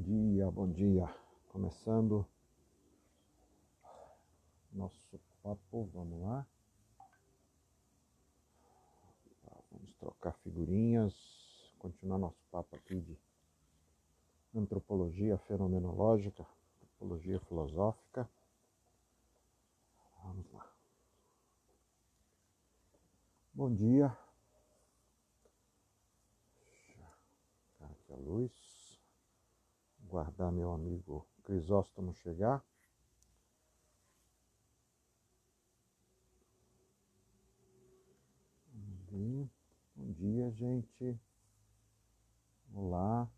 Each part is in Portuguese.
Bom dia. Começando nosso papo, vamos lá. Vamos trocar figurinhas, continuar nosso papo aqui de antropologia fenomenológica, antropologia filosófica. Vamos lá. Bom dia. Deixa eu colocar aqui a luz. Guardar meu amigo Crisóstomo chegar. Bom dia, gente. Olá.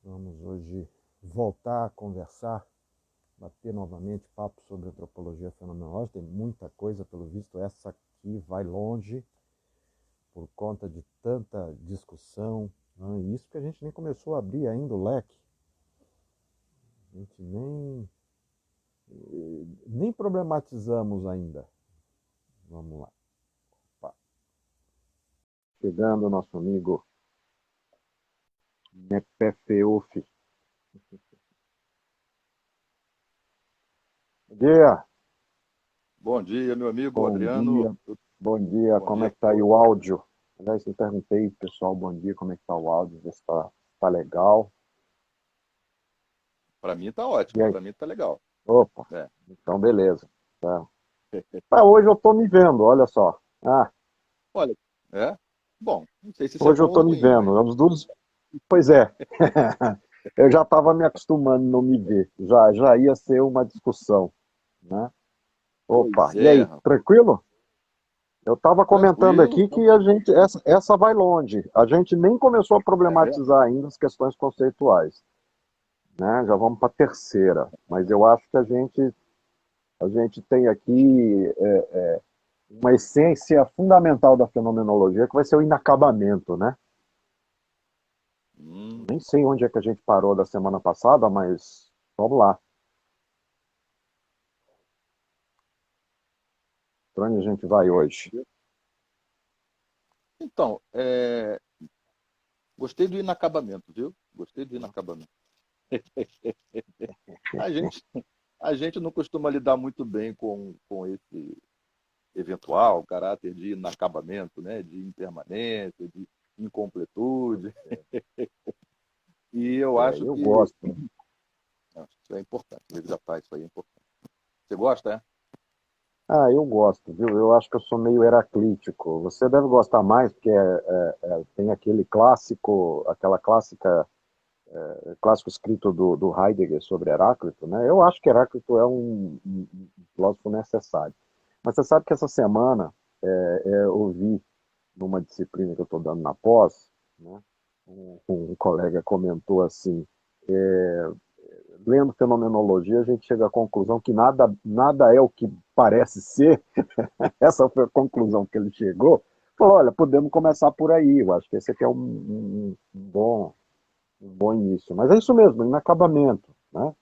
Vamos hoje voltar a conversar, bater novamente papo sobre antropologia fenomenológica. Tem muita coisa, pelo visto, essa aqui vai longe por conta de tanta discussão, né? Isso que a gente nem começou a abrir ainda o leque. A gente nem problematizamos ainda. Vamos lá. Opa. Chegando o nosso amigo Nepefeuf. Bom dia. Bom dia, meu amigo Bom Adriano. dia. Bom dia. Bom Como é dia. que tá aí o áudio? Aliás, eu perguntei, pessoal, bom dia, como é que tá o áudio, ver se tá legal. Para mim tá E ótimo, aí? para mim tá legal. Opa, É. então beleza. Tá. Hoje eu tô me vendo, olha só. Olha, é? Bom, não sei se isso é Hoje eu bom ou tô me ruim, vendo. mas Os dos... Pois é. Eu já estava me acostumando a não me ver. Já ia ser uma discussão, né? Opa, pois e é, aí, rapaz. tranquilo? Eu estava comentando Tranquilo, aqui que a gente, essa vai longe. A gente nem começou a é mesmo? problematizar ainda as questões conceituais, né? Já vamos para a terceira. Mas eu acho que a gente tem aqui uma essência fundamental da fenomenologia, que vai ser o inacabamento, né? Hum, Nem sei onde é que a gente parou da semana passada, mas vamos lá. Para onde a gente vai hoje? então, gostei do inacabamento, viu? Gostei do inacabamento. A gente, a gente não costuma lidar muito bem com esse eventual caráter de inacabamento, né? De impermanência, de incompletude. E eu acho Eu que gosto. isso é importante, resgatar isso aí é importante. Você gosta, é? Eu gosto, viu? Eu acho que eu sou meio heraclítico. Você deve gostar mais, porque tem aquele clássico, aquela clássica, clássico escrito do Heidegger sobre Heráclito, né? Eu acho que Heráclito é um filósofo necessário. Mas você sabe que essa semana eu vi numa disciplina que eu estou dando na pós, né? Um colega comentou assim, lendo fenomenologia, a gente chega à conclusão que nada é o que parece ser. Essa foi a conclusão que ele chegou. Falou, olha, podemos começar por aí. Eu acho que esse aqui é um bom início. Mas é isso mesmo, inacabamento, né?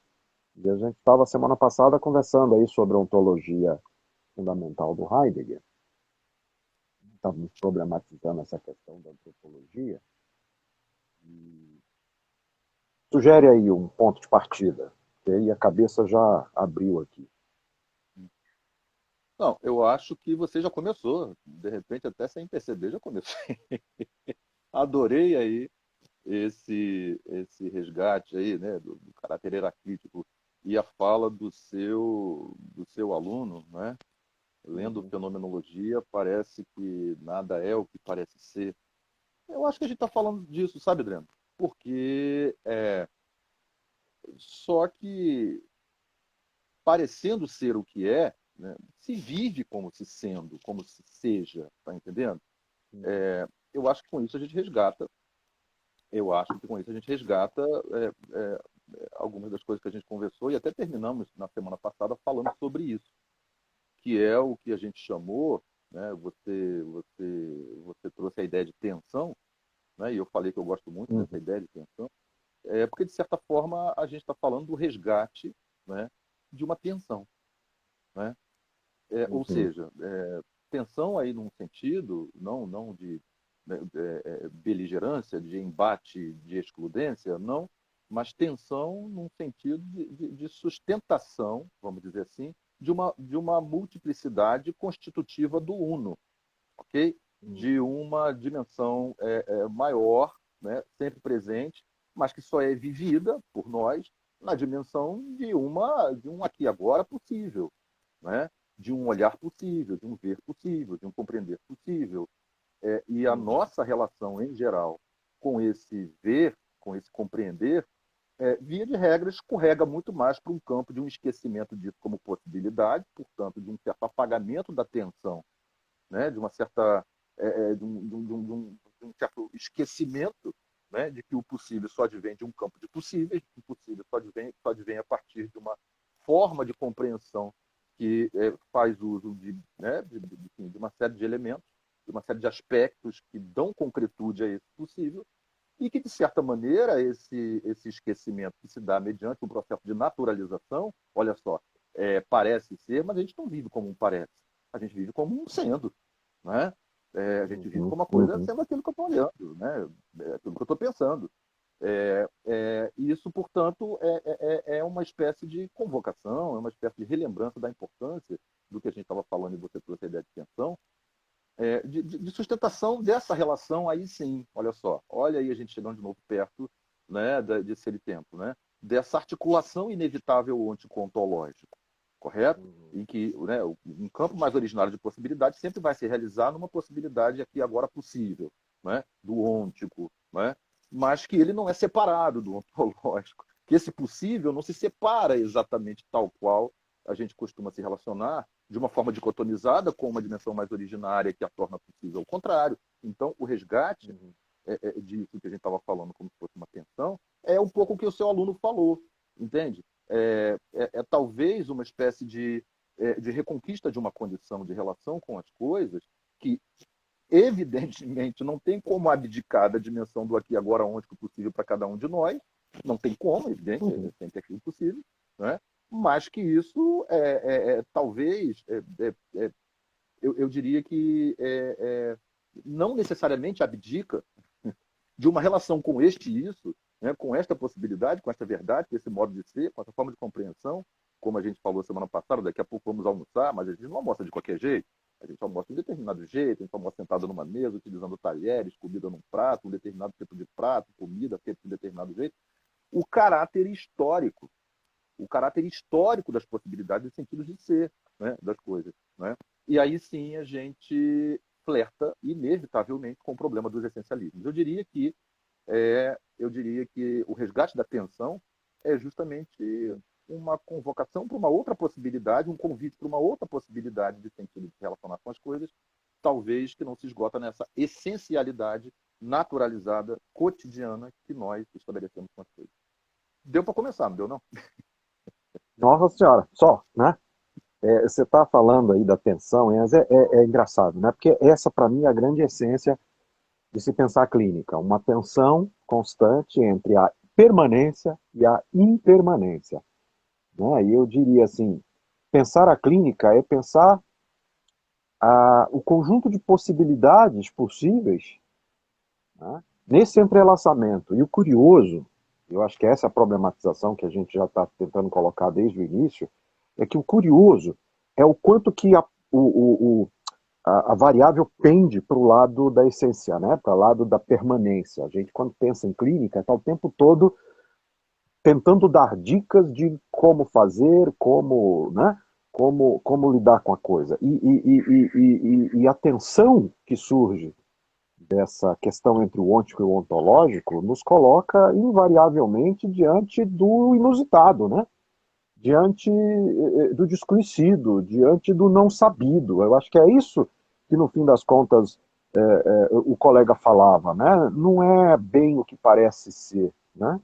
E a gente estava semana passada conversando aí sobre a ontologia fundamental do Heidegger. Estávamos problematizando essa questão da antropologia. Sugere aí um ponto de partida, que aí a cabeça já abriu aqui. Não, eu acho que você já começou, de repente até sem perceber já começou. Adorei aí esse resgate aí, né, do caráter heraclítico e a fala do seu aluno, né, lendo Uhum. fenomenologia, parece que nada é o que parece ser. Eu acho que a gente está falando disso, sabe, Adriano? Porque só que parecendo ser o que é, né, se vive como se sendo, como se seja, tá entendendo? Uhum. Eu acho que com isso a gente resgata, eu acho que com isso a gente resgata algumas das coisas que a gente conversou e até terminamos na semana passada falando sobre isso, que é o que a gente chamou, né, você trouxe a ideia de tensão, né, e eu falei que eu gosto muito dessa Uhum. ideia de tensão, porque de certa forma a gente está falando do resgate, né, de uma tensão, né? Ou Uhum. seja, tensão aí num sentido, não de beligerância, de embate, de excludência, não, mas tensão num sentido de sustentação, vamos dizer assim, de uma multiplicidade constitutiva do uno, ok? De uma dimensão maior, né, sempre presente, mas que só é vivida por nós na dimensão de um aqui e agora possível, né? De um olhar possível, de um ver possível, de um compreender possível. E a nossa relação em geral com esse ver, com esse compreender, via de regra, escorrega muito mais para um campo de um esquecimento disso como possibilidade, portanto, de um certo apagamento da tensão, né? De uma certa de um certo esquecimento, né? De que o possível só advém de um campo de possíveis, o possível só advém a partir de uma forma de compreensão que faz uso de uma série de elementos, de uma série de aspectos que dão concretude a esse possível, e que, de certa maneira, esse esquecimento que se dá mediante um processo de naturalização, olha só, parece ser, mas a gente não vive como um parece, a gente vive como um sendo, né? A gente vive como uma coisa sendo aquilo que eu estou olhando, né? Aquilo que eu estou pensando. Isso, portanto, é uma espécie de convocação, é uma espécie de relembrança da importância do que a gente estava falando e você trouxe a ideia de tensão, de sustentação dessa relação aí sim, olha só, olha aí a gente chegando de novo perto, né, de ser e tempo, né, dessa articulação inevitável ontico-ontológico, correto? Em que, né, um campo mais originário de possibilidade sempre vai se realizar numa possibilidade aqui agora possível, né, do ôntico, né, mas que ele não é separado do ontológico, que esse possível não se separa exatamente tal qual a gente costuma se relacionar de uma forma dicotomizada com uma dimensão mais originária que a torna possível ao contrário. Então, o resgate disso que a gente estava falando como se fosse uma tensão é um pouco o que o seu aluno falou, entende? Talvez uma espécie de reconquista de uma condição de relação com as coisas que, evidentemente, não tem como abdicar da dimensão do aqui e agora onde possível para cada um de nós, não tem como, evidente, é sempre aquilo possível, né? Mas que isso talvez, eu diria que não necessariamente abdica de uma relação com este isso, né, com esta possibilidade, com esta verdade, com esse modo de ser, com essa forma de compreensão, como a gente falou semana passada, daqui a pouco vamos almoçar, mas a gente não almoça de qualquer jeito, a gente almoça de um determinado jeito, a gente almoça sentado numa mesa, utilizando talheres, comida num prato, um determinado tipo de prato, comida feita de um determinado jeito. O caráter histórico das possibilidades e sentidos de ser, né, das coisas, né? E aí sim a gente flerta inevitavelmente com o problema dos essencialismos. Eu diria que o resgate da tensão é justamente uma convocação para uma outra possibilidade, um convite para uma outra possibilidade de sentido de se relacionar com as coisas, talvez que não se esgota nessa essencialidade naturalizada, cotidiana, que nós estabelecemos com as coisas. Deu para começar, não deu, não? Nossa Senhora, só, né? Você está falando aí da tensão, mas é engraçado, né? Porque essa, para mim, é a grande essência de se pensar a clínica. Uma tensão constante entre a permanência e a impermanência, né? E eu diria assim, pensar a clínica é pensar o conjunto de possibilidades possíveis, né, nesse entrelaçamento. E o curioso, eu acho que essa é a problematização que a gente já está tentando colocar desde o início, é que o curioso é o quanto que a variável pende para o lado da essência, né, para o lado da permanência. A gente, quando pensa em clínica, está o tempo todo tentando dar dicas de como fazer, né, como lidar com a coisa. E a tensão que surge dessa questão entre o ôntico e o ontológico nos coloca invariavelmente diante do inusitado, né? Diante do desconhecido, diante do não sabido. Eu acho que é isso que, no fim das contas, o colega falava, né? Não é bem o que parece ser, né?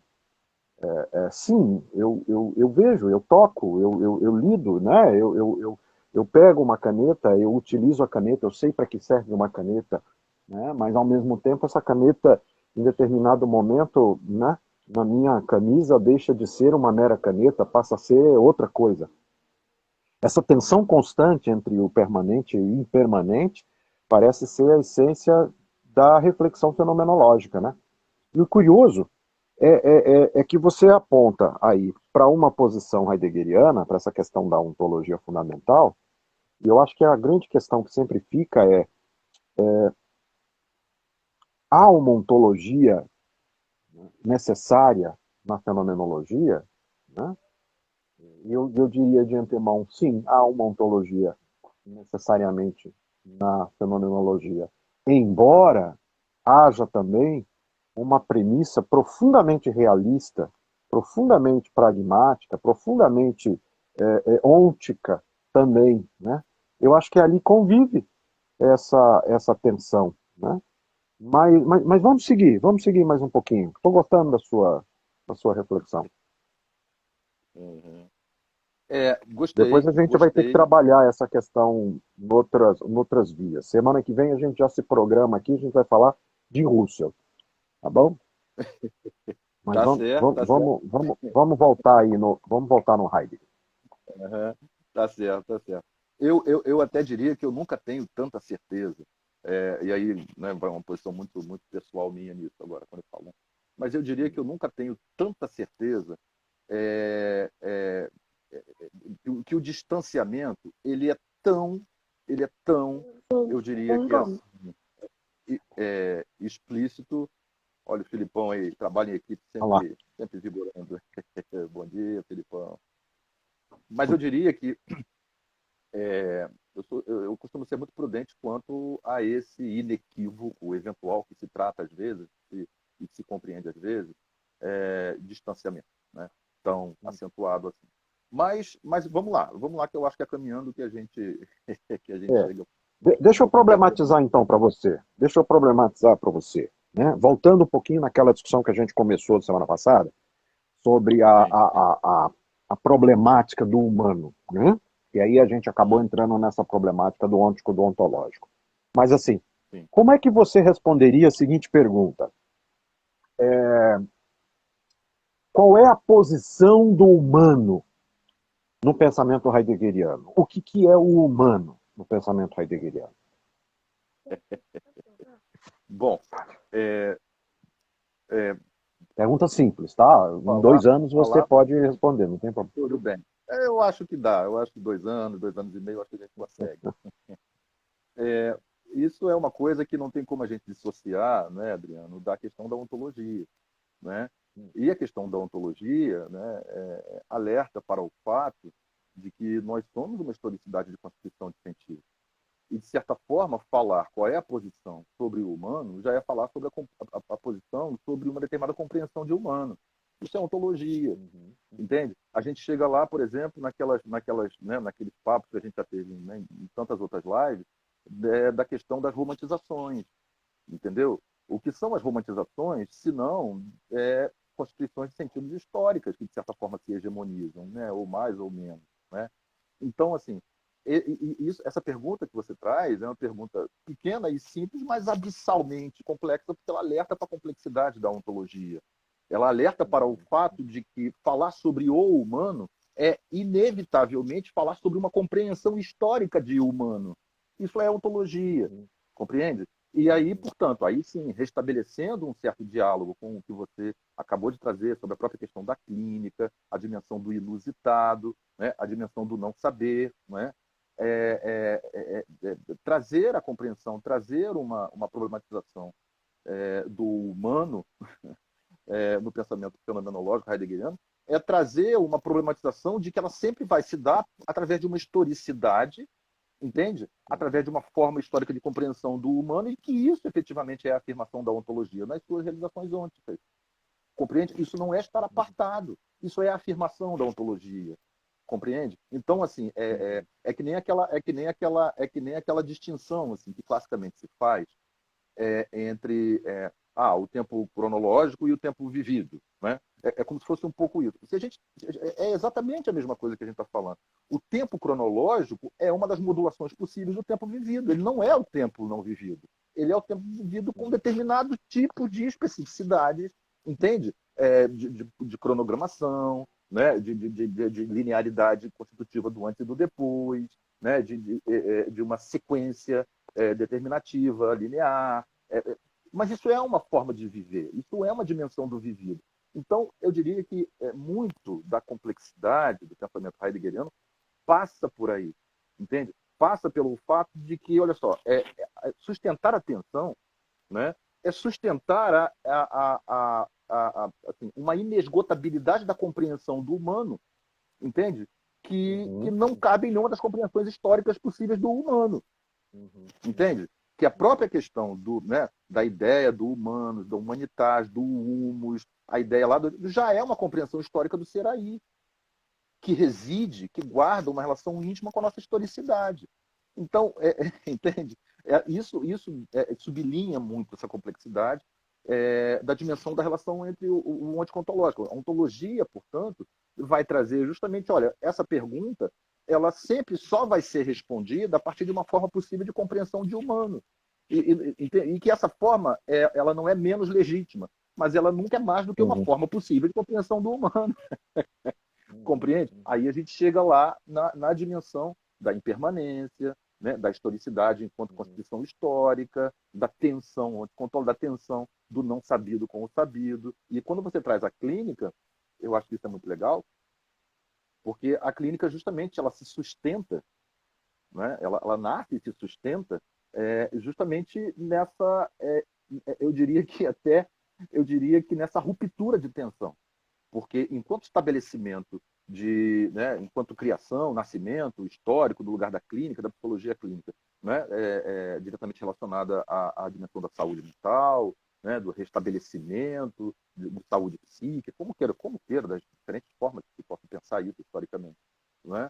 Sim, eu vejo, eu toco, eu lido, né? Eu pego uma caneta, eu utilizo a caneta, eu sei para que serve uma caneta, né? Mas ao mesmo tempo essa caneta, em determinado momento, né, na minha camisa, deixa de ser uma mera caneta, passa a ser outra coisa. Essa tensão constante entre o permanente e o impermanente parece ser a essência da reflexão fenomenológica, né? E o curioso é que você aponta aí para uma posição heideggeriana, para essa questão da ontologia fundamental, e eu acho que a grande questão que sempre fica há uma ontologia necessária na fenomenologia, né? E eu diria de antemão, sim, há uma ontologia necessariamente na fenomenologia, embora haja também uma premissa profundamente realista, profundamente pragmática, profundamente ôntica também, né? Eu acho que ali convive essa tensão, né? Mas vamos seguir mais um pouquinho. Estou gostando da sua reflexão. Uhum. Depois Gostei, a gente vai ter que gostei. trabalhar essa questão em outras vias. Semana que vem a gente já se programa aqui, a gente vai falar de Rússia, tá bom? Mas Tá certo, tá certo. vamos voltar aí vamos voltar no Heidegger. Uhum. Tá certo, tá certo. Eu até diria que eu nunca tenho tanta certeza. E aí, né, vai uma posição muito pessoal minha nisso agora, quando eu falo. Né? Mas eu diria que eu nunca tenho tanta certeza é, é, que o distanciamento ele é tão, eu diria que é assim, explícito. Olha o Filipão aí, trabalha em equipe Vamos lá. sempre vigorando. Bom dia, Filipão. Mas eu diria que eu costumo ser muito prudente quanto a esse inequívoco eventual que se trata às vezes e que se compreende às vezes, distanciamento, né? Tão acentuado assim. Mas vamos lá que eu acho que é caminhando que a gente que a gente É. chega Deixa eu no fim da pergunta. problematizar então para você. Deixa eu problematizar para você. Né? Voltando um pouquinho naquela discussão que a gente começou semana passada, sobre Sim, sim, a problemática do humano. Né? E aí a gente acabou sim, entrando nessa problemática do ôntico do ontológico. Mas assim, sim. como é que você responderia a seguinte pergunta? Qual é a posição do humano no pensamento heideggeriano? O que é o humano no pensamento heideggeriano? Bom, é, é, Pergunta simples, tá? Em falar, 2 anos você falar, pode responder, não tem problema. tudo bem. Eu acho que dá. Eu acho que 2 anos e meio, eu acho que a gente consegue. É, isso é uma coisa que não tem como a gente dissociar, né, Adriano, da questão da ontologia, né? E a questão da ontologia, né, alerta para o fato de que nós somos uma historicidade de constituição de sentido. E, de certa forma, falar qual é a posição sobre o humano já é falar sobre a posição sobre uma determinada compreensão de humano. Isso é ontologia, entende? A gente chega lá, por exemplo, né, naqueles papos que a gente já teve, né, em tantas outras lives, da questão das romantizações, entendeu? O que são as romantizações, se não constituições de sentidos históricas que, de certa forma, se hegemonizam, né? Ou mais ou menos, né? Então, assim, essa pergunta que você traz é uma pergunta pequena e simples, mas abissalmente complexa, porque ela alerta para a complexidade da ontologia. Ela alerta para o fato de que falar sobre o humano é, inevitavelmente, falar sobre uma compreensão histórica de humano. Isso é ontologia, compreende? E aí, portanto, aí sim, restabelecendo um certo diálogo com o que você acabou de trazer sobre a própria questão da clínica, a dimensão do inusitado, né, a dimensão do não saber, né, trazer a compreensão, trazer uma problematização do humano no pensamento fenomenológico heideggeriano, é trazer uma problematização de que ela sempre vai se dar através de uma historicidade, entende? Através de uma forma histórica de compreensão do humano e que isso efetivamente é a afirmação da ontologia nas suas realizações ônticas. Compreende? Isso não é estar apartado, isso é a afirmação da ontologia. Compreende? Então, assim, que nem aquela distinção assim que classicamente se faz entre o tempo cronológico e o tempo vivido. Né? Como se fosse um pouco isso. Se a gente, é exatamente a mesma coisa que a gente está falando. O tempo cronológico é uma das modulações possíveis do tempo vivido. Ele não é o tempo não vivido. Ele é o tempo vivido com determinado tipo de especificidades, entende? De cronogramação, né? De linearidade constitutiva do antes e do depois, né? De uma sequência determinativa, linear, Mas isso é uma forma de viver, isso é uma dimensão do vivido. Então, eu diria que muito da complexidade do pensamento heideggeriano passa por aí, entende? Passa pelo fato de que, olha só, sustentar a atenção, né, é sustentar assim, uma inesgotabilidade da compreensão do humano, entende? Que não cabe em nenhuma das compreensões históricas possíveis do humano, entende? Que a própria questão da ideia do humano, da humanitas, do humus, a ideia lá já é uma compreensão histórica do ser aí, que reside, que guarda uma relação íntima com a nossa historicidade. Então, entende? Isso sublinha muito essa complexidade da dimensão da relação entre o ontocontológico. A ontologia, portanto, vai trazer justamente, olha, essa pergunta, ela sempre só vai ser respondida a partir de uma forma possível de compreensão de humano. E que essa forma, ela não é menos legítima, mas ela nunca é mais do que uma forma possível de compreensão do humano. Compreende? Aí a gente chega lá na dimensão da impermanência, né, da historicidade enquanto constituição histórica, da tensão, o controle da tensão do não sabido com o sabido. E quando você traz a clínica, eu acho que isso é muito legal, porque a clínica justamente ela se sustenta, né, ela nasce e se sustenta justamente nessa, eu diria que nessa ruptura de tensão. Porque enquanto estabelecimento enquanto criação, nascimento histórico do lugar da clínica, da psicologia clínica, né, diretamente relacionada à dimensão da saúde mental, né, do restabelecimento, de saúde psíquica, como queira, das diferentes formas que se possa pensar isso historicamente. Né?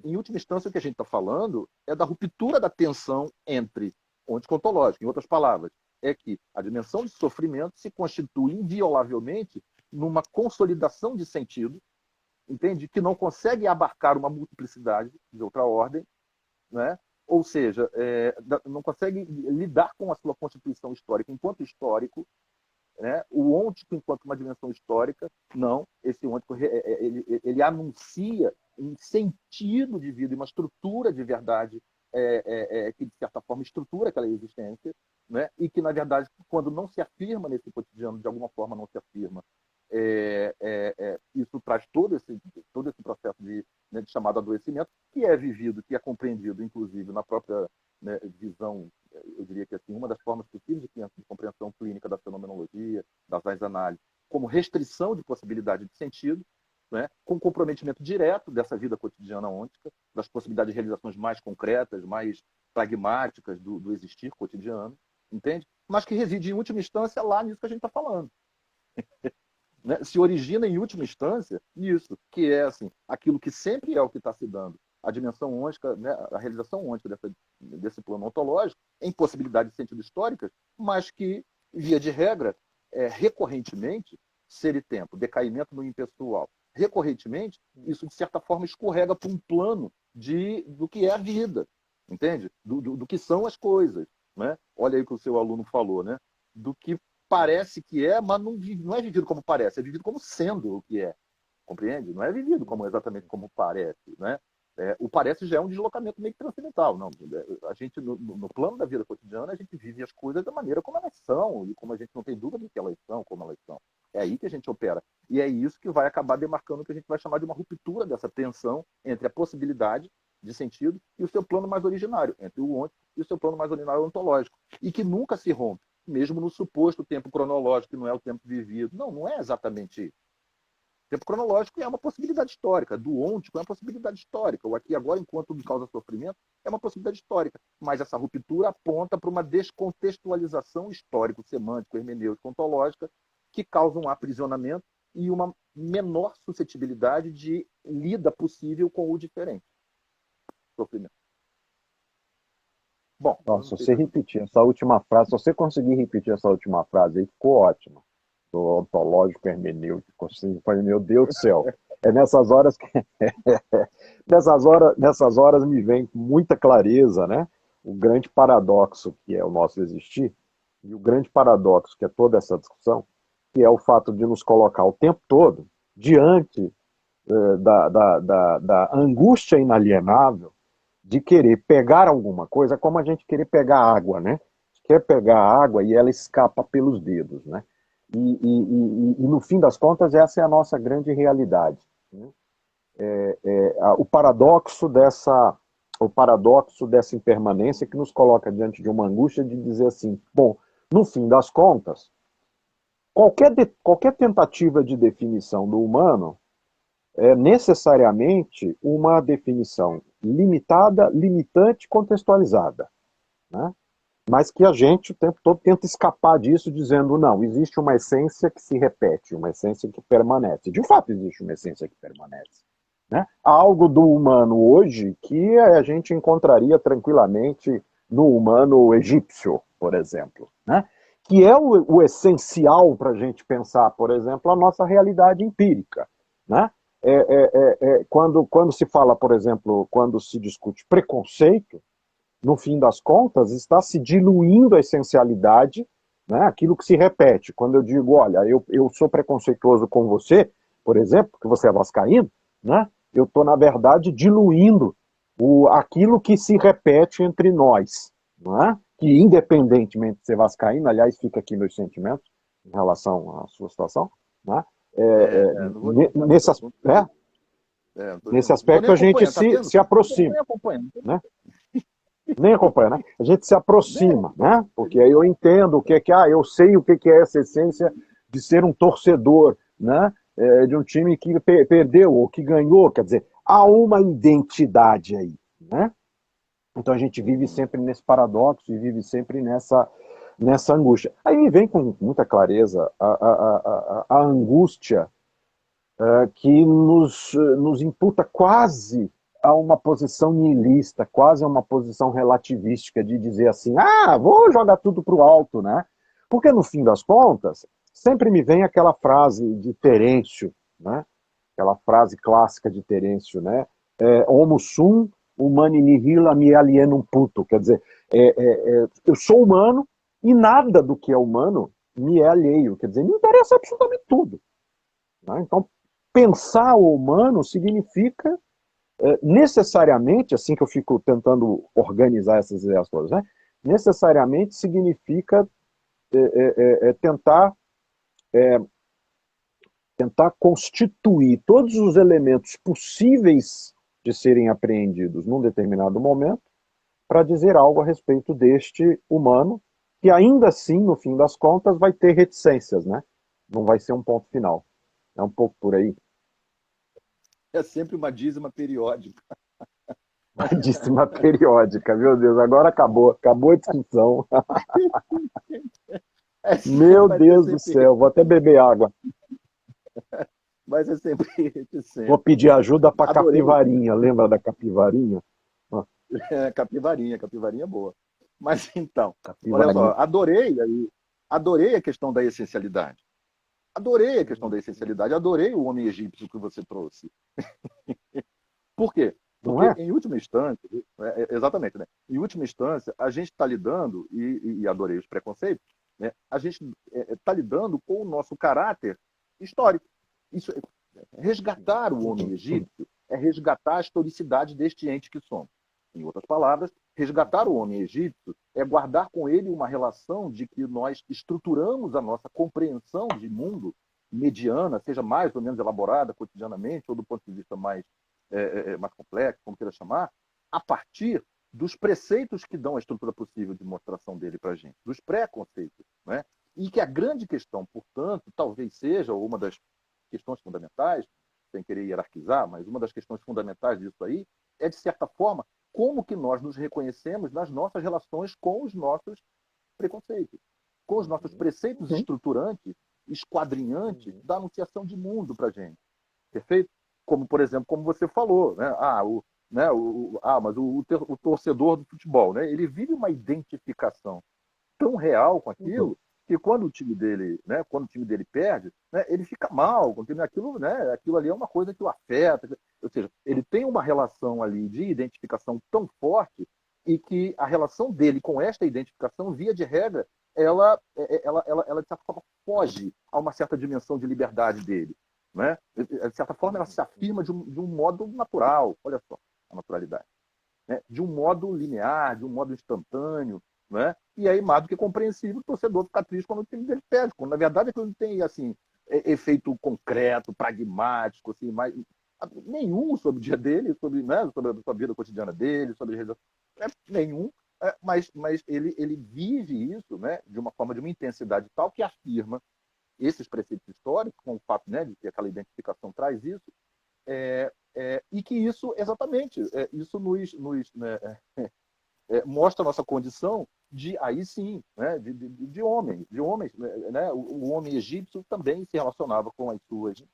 Em última instância, o que a gente está falando é da ruptura da tensão entre ontocontológico, em outras palavras, é que a dimensão de sofrimento se constitui inviolavelmente numa consolidação de sentido, entende? Que não consegue abarcar uma multiplicidade de outra ordem, né? Ou seja, não consegue lidar com a sua constituição histórica enquanto histórico, né? O ôntico enquanto uma dimensão histórica, não. Esse ôntico ele anuncia um sentido de vida, uma estrutura de verdade que, de certa forma, estrutura aquela existência, né? E que, na verdade, quando não se afirma nesse cotidiano, de alguma forma não se afirma, isso traz todo esse processo de chamado adoecimento, que é vivido, que é compreendido, inclusive, na própria visão, eu diria que assim, uma das formas possíveis de compreensão clínica da fenomenologia, das análises, como restrição de possibilidade de sentido, né, com comprometimento direto dessa vida cotidiana ôntica, das possibilidades de realizações mais concretas, mais pragmáticas do existir cotidiano, entende? Mas que reside, em última instância, lá nisso que a gente está falando. Né? Se origina, em última instância, nisso, que é assim, aquilo que sempre é o que está se dando, a dimensão ôntica, né, a realização ôntica desse plano ontológico, em possibilidades de sentido históricas, mas que, via de regra, recorrentemente, ser e tempo, decaimento no impessoal, recorrentemente, isso, de certa forma, escorrega para um plano do que é a vida, entende? Do que são as coisas. Né? Olha aí o que o seu aluno falou, né? Do que parece que mas não é vivido como parece, é vivido como sendo o que é. Compreende? Não é vivido exatamente como parece. Né? O parece já é um deslocamento meio transcendental. Não, a gente, no plano da vida cotidiana, a gente vive as coisas da maneira como elas são, e como a gente não tem dúvida de que elas são, como elas são. É aí que a gente opera. E é isso que vai acabar demarcando o que a gente vai chamar de uma ruptura dessa tensão entre a possibilidade de sentido e o seu plano mais originário, entre o ôntico e o seu plano mais originário ontológico. E que nunca se rompe, mesmo no suposto tempo cronológico, que não é o tempo vivido. Não é exatamente isso. O tempo cronológico é uma possibilidade histórica, do ôntico é uma possibilidade histórica, o aqui e agora, enquanto me causa sofrimento, é uma possibilidade histórica. Mas essa ruptura aponta para uma descontextualização histórico-semântico, hermenêutico, ontológica, que causa um aprisionamento e uma menor suscetibilidade de lida possível com o diferente. Sofrimento. Bom, nossa, se você repetir essa última frase, se você conseguir repetir essa última frase aí, ficou ótimo. Do ontológico hermenêutico, assim, meu Deus do céu. É nessas horas que nessas horas me vem com muita clareza, né? O grande paradoxo que é o nosso existir, e o grande paradoxo que é toda essa discussão, que é o fato de nos colocar o tempo todo diante da angústia inalienável de querer pegar alguma coisa, como a gente querer pegar água, né? quer pegar a água e ela escapa pelos dedos, né? E no fim das contas, essa é a nossa grande realidade, né? O paradoxo dessa impermanência que nos coloca diante de uma angústia de dizer assim, bom, no fim das contas, qualquer tentativa de definição do humano é necessariamente uma definição limitada, limitante, contextualizada, né? Mas que a gente o tempo todo tenta escapar disso dizendo, não, existe uma essência que se repete, uma essência que permanece. De fato, existe uma essência que permanece, né? Há algo do humano hoje que a gente encontraria tranquilamente no humano egípcio, por exemplo, né? Que é o essencial para a gente pensar, por exemplo, a nossa realidade empírica, né? Quando se fala, por exemplo, quando se discute preconceito, no fim das contas, está se diluindo a essencialidade, né, aquilo que se repete. Quando eu digo, olha, eu sou preconceituoso com você, por exemplo, porque você é vascaíno, né, eu estou, na verdade, diluindo aquilo que se repete entre nós, não é? Que independentemente de ser vascaíno, aliás, fica aqui meus sentimentos em relação à sua situação, né? Não vou nem entrar nesse assunto. Nesse Não tô nem aspecto a gente acompanhando, tá vendo? se Não tô aproxima, nem acompanhando. né? Nem acompanha, né? A gente se aproxima, né? Porque aí eu entendo o que é que, eu sei o que é essa essência de ser um torcedor, né? De um time que perdeu ou que ganhou, quer dizer, há uma identidade aí, né? Então a gente vive sempre nesse paradoxo e vive sempre nessa angústia. Aí me vem com muita clareza a angústia que nos imputa quase a uma posição nihilista, quase a uma posição relativística de dizer assim, vou jogar tudo para o alto, né? Porque no fim das contas, sempre me vem aquela frase de Terêncio, né? Aquela frase clássica de Terêncio, né? Homo sum, humani nihil me alienum puto, quer dizer, eu sou humano e nada do que é humano me é alheio, quer dizer, me interessa absolutamente tudo, né? Então, pensar o humano significa necessariamente, assim que eu fico tentando organizar essas ideias todas, né? Necessariamente significa tentar, tentar constituir todos os elementos possíveis de serem apreendidos num determinado momento para dizer algo a respeito deste humano, que ainda assim, no fim das contas, vai ter reticências, né? Não vai ser um ponto final. É um pouco por aí. É sempre uma dízima periódica. Dízima periódica, meu Deus, agora acabou a discussão. Meu Vai ser Deus do sempre, céu, vou até beber água. vai ser sempre Vou reticência. pedir ajuda para Adorei. capivarinha, lembra da capivarinha? Capivarinha é boa. Mas então, olha só, Capivarinha. adorei a questão da essencialidade. Adorei a questão da essencialidade, adorei o homem egípcio que você trouxe. Por quê? Não Porque, é? em última instância, exatamente, né? Em última instância, a gente está lidando, e adorei os preconceitos, né? A gente está lidando com o nosso caráter histórico. Isso, resgatar o homem egípcio é resgatar a historicidade deste ente que somos. Em outras palavras, resgatar o homem egípcio é guardar com ele uma relação de que nós estruturamos a nossa compreensão de mundo mediana, seja mais ou menos elaborada cotidianamente, ou do ponto de vista mais complexo, como queira chamar, a partir dos preceitos que dão a estrutura possível de mostração dele para a gente, dos preconceitos. Né? E que a grande questão, portanto, talvez seja uma das questões fundamentais, sem querer hierarquizar, mas uma das questões fundamentais disso aí é, de certa forma, como que nós nos reconhecemos nas nossas relações com os nossos preconceitos, com os nossos preceitos estruturantes, esquadrinhantes da anunciação de mundo para a gente. Perfeito? Como, por exemplo, como você falou, né? Mas o torcedor do futebol, né? Ele vive uma identificação tão real com aquilo que quando o time dele, né, quando o time dele perde, né, ele fica mal, porque aquilo, né, aquilo ali é uma coisa que o afeta, ou seja, ele tem uma relação ali de identificação tão forte e que a relação dele com esta identificação, via de regra, ela de certa forma foge a uma certa dimensão de liberdade dele, né? De certa forma, ela se afirma de um modo natural, olha só a naturalidade, né? De um modo linear, de um modo instantâneo. né? E aí, mais do que compreensível, o torcedor fica triste quando o time dele perde, quando na verdade aquilo não tem assim, efeito concreto, pragmático, assim, mais, nenhum sobre o dia dele, sobre, né, sobre a vida cotidiana dele, sobre nenhum, mas ele vive isso, né, de uma forma, de uma intensidade tal que afirma esses preceitos históricos, com o fato, né, de que aquela identificação traz isso, e que isso, exatamente, isso nos mostra a nossa condição de, aí sim, né, de homens. Né? O homem egípcio também se relacionava com as suas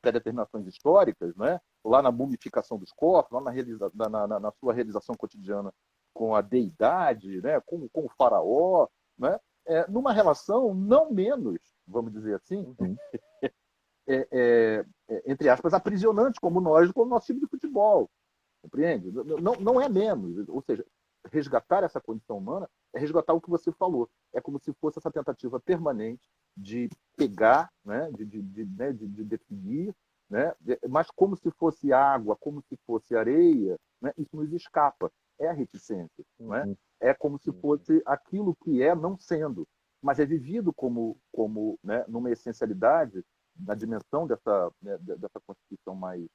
predeterminações históricas, né? Lá na mumificação dos corpos, lá na sua realização cotidiana com a deidade, né? com o faraó, né? Numa relação não menos, vamos dizer assim, entre aspas, aprisionante, como nós, com o nosso time de futebol. Compreende? Não é menos. Ou seja, resgatar essa condição humana é resgatar o que você falou. É como se fosse essa tentativa permanente de pegar, né, de definir, né, mas como se fosse água, como se fosse areia, né, isso nos escapa. É a reticência. Né? É como se fosse aquilo que é não sendo, mas é vivido como né, numa essencialidade, na dimensão dessa constituição mais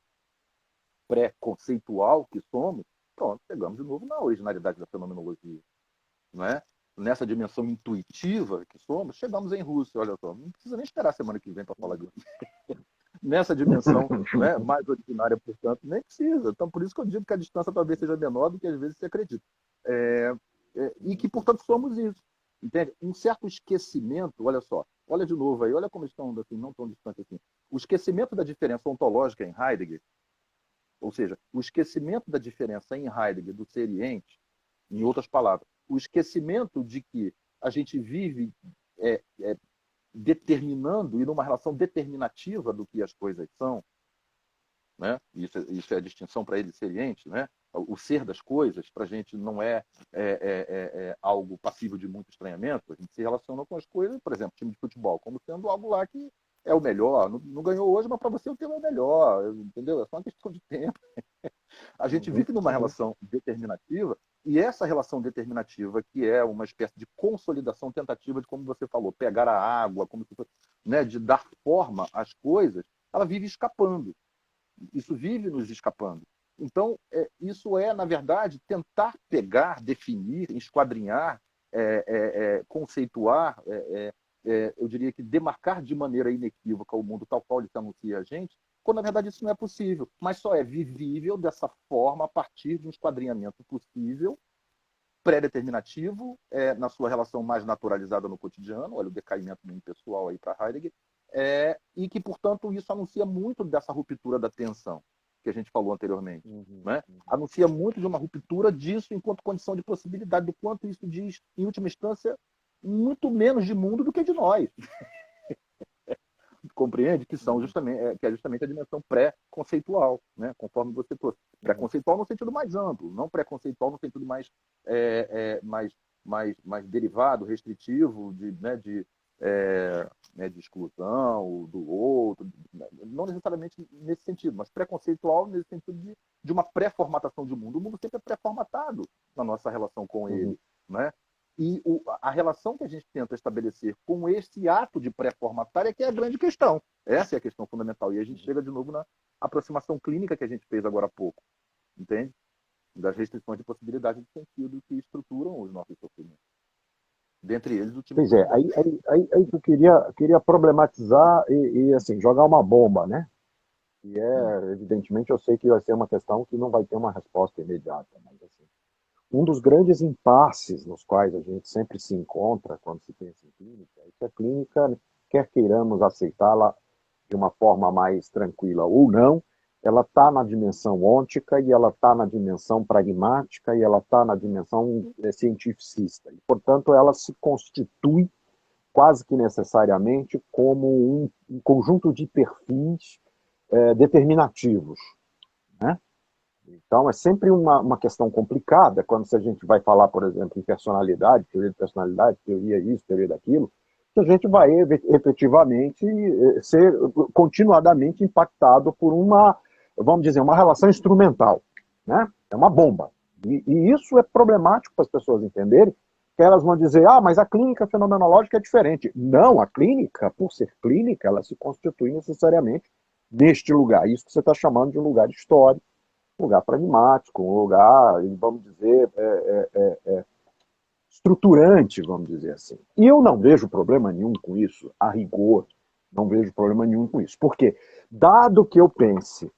pré-conceitual que somos, pronto, chegamos de novo na originalidade da fenomenologia. Não é? Nessa dimensão intuitiva que somos, chegamos em Rússia, olha só, não precisa nem esperar a semana que vem para falar disso. Nessa dimensão, né, mais originária, portanto, nem precisa. Então, por isso que eu digo que a distância talvez seja menor do que às vezes se acredita. E que, portanto, somos isso. Entende? Um certo esquecimento, olha só, olha de novo aí, olha como estão assim, não tão distantes assim. O esquecimento da diferença ontológica em Heidegger, ou seja, o esquecimento da diferença em Heidegger do seriente, em outras palavras, o esquecimento de que a gente vive determinando e numa relação determinativa do que as coisas são, né? Isso é a distinção para ele seriente, né? O ser das coisas, para a gente, não é algo passível de muito estranhamento. A gente se relaciona com as coisas, por exemplo, time de futebol, como sendo algo lá que é o melhor. Não ganhou hoje, mas para você o tema é o melhor, entendeu? É só uma questão de tempo. A gente vive numa relação determinativa, e essa relação determinativa, que é uma espécie de consolidação, tentativa de, como você falou, pegar a água, como se fosse, né, de dar forma às coisas, ela vive escapando. Isso vive nos escapando. Então, isso na verdade, tentar pegar, definir, esquadrinhar, conceituar, eu diria que demarcar de maneira inequívoca o mundo tal qual ele se anuncia a gente, quando na verdade isso não é possível, mas só é vivível dessa forma a partir de um esquadrinhamento possível, pré-determinativo, na sua relação mais naturalizada no cotidiano, olha o decaimento pessoal aí para Heidegger, e que, portanto, isso anuncia muito dessa ruptura da tensão que a gente falou anteriormente. Né? Anuncia muito de uma ruptura disso enquanto condição de possibilidade, do quanto isso diz, em última instância, muito menos de mundo do que de nós. Compreende? Que são justamente, que é justamente a dimensão pré-conceitual, né? Conforme você trouxe. Pré-conceitual no sentido mais amplo, não pré-conceitual no sentido mais derivado, restritivo, de exclusão do outro, não necessariamente nesse sentido, mas pré-conceitual nesse sentido de uma pré-formatação de mundo. O mundo sempre é pré-formatado na nossa relação com ele, né? E a relação que a gente tenta estabelecer com esse ato de pré-formatar é que é a grande questão. Essa é a questão fundamental. E a gente chega de novo na aproximação clínica que a gente fez agora há pouco, entende? Das restrições de possibilidade de sentido que estruturam os nossos sofrimentos. Dentre eles, o time. Pois é, aí tu queria problematizar e assim, jogar uma bomba, né? E evidentemente, eu sei que vai ser uma questão que não vai ter uma resposta imediata, mas assim, um dos grandes impasses nos quais a gente sempre se encontra quando se pensa em clínica é que a clínica, quer queiramos aceitá-la de uma forma mais tranquila ou não, ela está na dimensão ôntica e ela está na dimensão pragmática e ela está na dimensão cientificista. E, portanto, ela se constitui quase que necessariamente como um conjunto de perfis determinativos, né? Então, é sempre uma questão complicada quando a gente vai falar, por exemplo, em personalidade, teoria de personalidade, teoria isso, teoria daquilo, que a gente vai efetivamente ser continuadamente impactado por vamos dizer, uma relação instrumental, né? É uma bomba. E isso é problemático para as pessoas entenderem, que elas vão dizer, mas a clínica fenomenológica é diferente. Não, a clínica, por ser clínica, ela se constitui necessariamente neste lugar. Isso que você está chamando de um lugar histórico, um lugar pragmático, um lugar, vamos dizer, estruturante, vamos dizer assim. E eu não vejo problema nenhum com isso, a rigor, não vejo problema nenhum com isso. Porque, dado que eu pense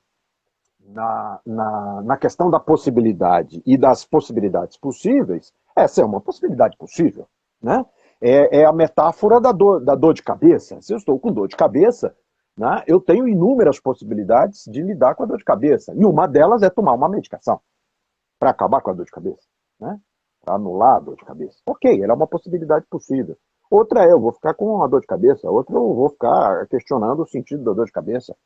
na questão da possibilidade e das possibilidades possíveis, essa é uma possibilidade possível, né? É a metáfora da dor de cabeça. Se eu estou com dor de cabeça, né, eu tenho inúmeras possibilidades de lidar com a dor de cabeça. E uma delas é tomar uma medicação para acabar com a dor de cabeça, né? Para anular a dor de cabeça. Ok, ela é uma possibilidade possível. Outra eu vou ficar com a dor de cabeça, outra eu vou ficar questionando o sentido da dor de cabeça.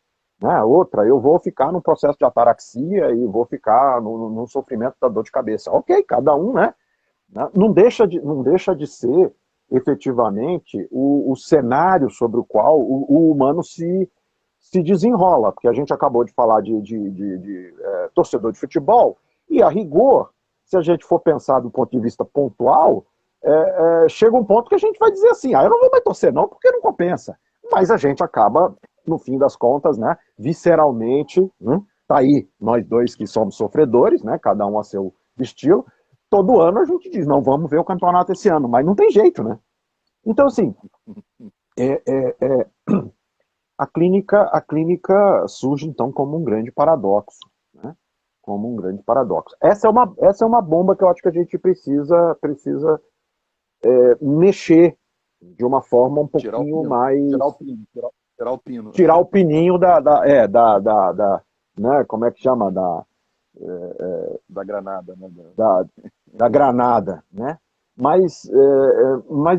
Né? Outra, eu vou ficar num processo de ataraxia e vou ficar no sofrimento da dor de cabeça. Ok, cada um, né? Não deixa de ser efetivamente o cenário sobre o qual o humano se desenrola, porque a gente acabou de falar de torcedor de futebol, e a rigor, se a gente for pensar do ponto de vista pontual, chega um ponto que a gente vai dizer assim, eu não vou mais torcer não, porque não compensa. Mas a gente acaba, no fim das contas, né, visceralmente, tá aí nós dois que somos sofredores, né, cada um a seu estilo, todo ano a gente diz, não, vamos ver o campeonato esse ano, mas não tem jeito, né? Então, assim, a clínica surge, então, como um grande paradoxo, né? Como um grande paradoxo. Essa é uma bomba que eu acho que a gente precisa mexer de uma forma um pouquinho mais... Tirar o pino. Tirar o pininho né, como é que chama? Da granada, né? Da granada, né? Mas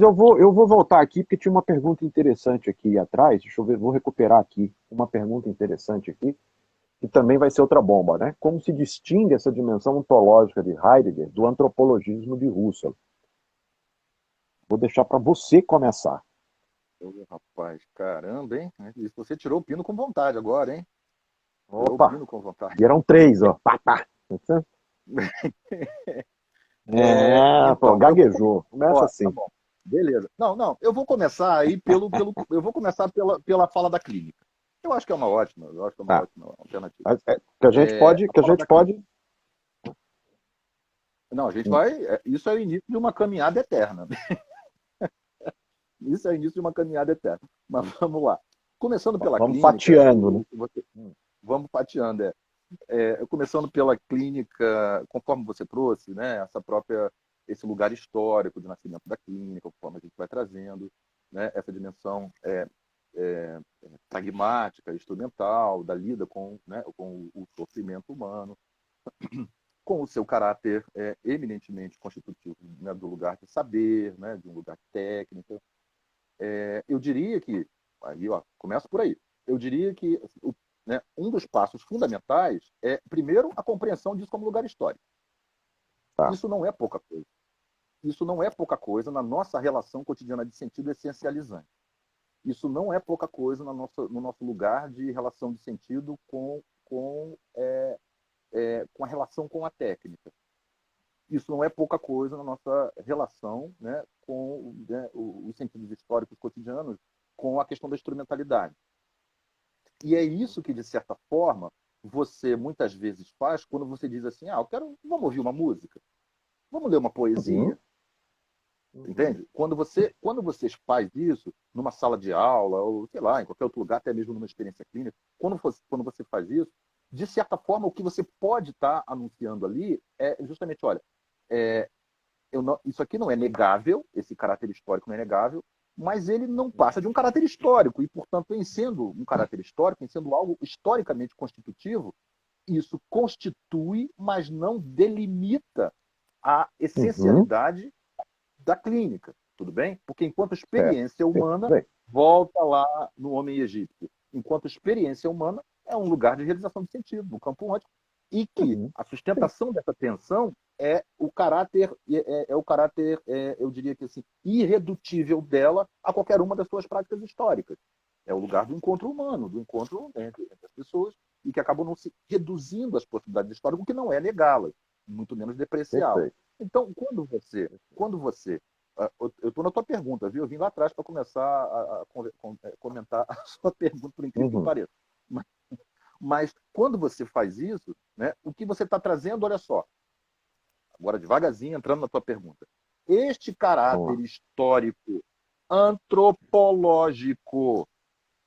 eu vou voltar aqui, porque tinha uma pergunta interessante aqui atrás, deixa eu ver, vou recuperar aqui uma pergunta interessante aqui, que também vai ser outra bomba, né? Como se distingue essa dimensão ontológica de Heidegger do antropologismo de Husserl? Vou deixar para você começar. Rapaz, caramba, hein? Você tirou o pino com vontade agora, hein? Tirou Opa! o pino com vontade. E eram 3, ó. Pá, pá. Então, gaguejou. Começa assim. Tá bom. Beleza. Não, eu vou começar aí eu vou começar pela fala da clínica. Eu acho que é uma ótima alternativa. Que a gente pode. Não, a gente vai. Isso é o início de uma caminhada eterna. Isso é o início de uma caminhada eterna. Mas vamos lá. Começando pela vamos clínica. Fatiando, né? Vamos fatiando, começando pela clínica, conforme você trouxe, né? Esse lugar histórico de nascimento da clínica, conforme a gente vai trazendo, né? Essa dimensão pragmática, instrumental, da lida com, né, com o sofrimento humano, com o seu caráter eminentemente constitutivo, né, do lugar de saber, né, de um lugar de técnica. Eu diria que, aí, começo por aí, eu diria que né, um dos passos fundamentais é, primeiro, a compreensão disso como lugar histórico. Tá. Isso não é pouca coisa. Isso não é pouca coisa na nossa relação cotidiana de sentido essencializante. Isso não é pouca coisa no nosso lugar de relação de sentido com a relação com a técnica. Isso não é pouca coisa na nossa relação, né, com, né, os sentidos históricos cotidianos com a questão da instrumentalidade. E é isso que, de certa forma, você muitas vezes faz quando você diz assim, vamos ouvir uma música? Vamos ler uma poesia? Entende? Quando você faz isso numa sala de aula, ou sei lá, em qualquer outro lugar, até mesmo numa experiência clínica, quando você faz isso, de certa forma, o que você pode estar anunciando ali é justamente, olha, isso aqui não é negável, esse caráter histórico não é negável, mas ele não passa de um caráter histórico, e, portanto, em sendo um caráter histórico, em sendo algo historicamente constitutivo, isso constitui, mas não delimita a essencialidade da clínica, tudo bem? Porque enquanto experiência humana, volta lá no homem egípcio, enquanto experiência humana é um lugar de realização de sentido, no campo ótico, e que a sustentação dessa tensão é o caráter, eu diria que assim, irredutível dela a qualquer uma das suas práticas históricas. É o lugar do encontro humano, do encontro entre as pessoas, e que acabam não se reduzindo às possibilidades históricas, o que não é negá-las, muito menos depreciá-las. Então, quando você eu estou na tua pergunta, viu? Eu vim lá atrás para começar a comentar a sua pergunta, por incrível que Uhum. pareça. Mas, mas quando você faz isso, né, o que você está trazendo, olha só, agora devagarzinho, entrando na tua pergunta. Este Vamos caráter lá. histórico, antropológico,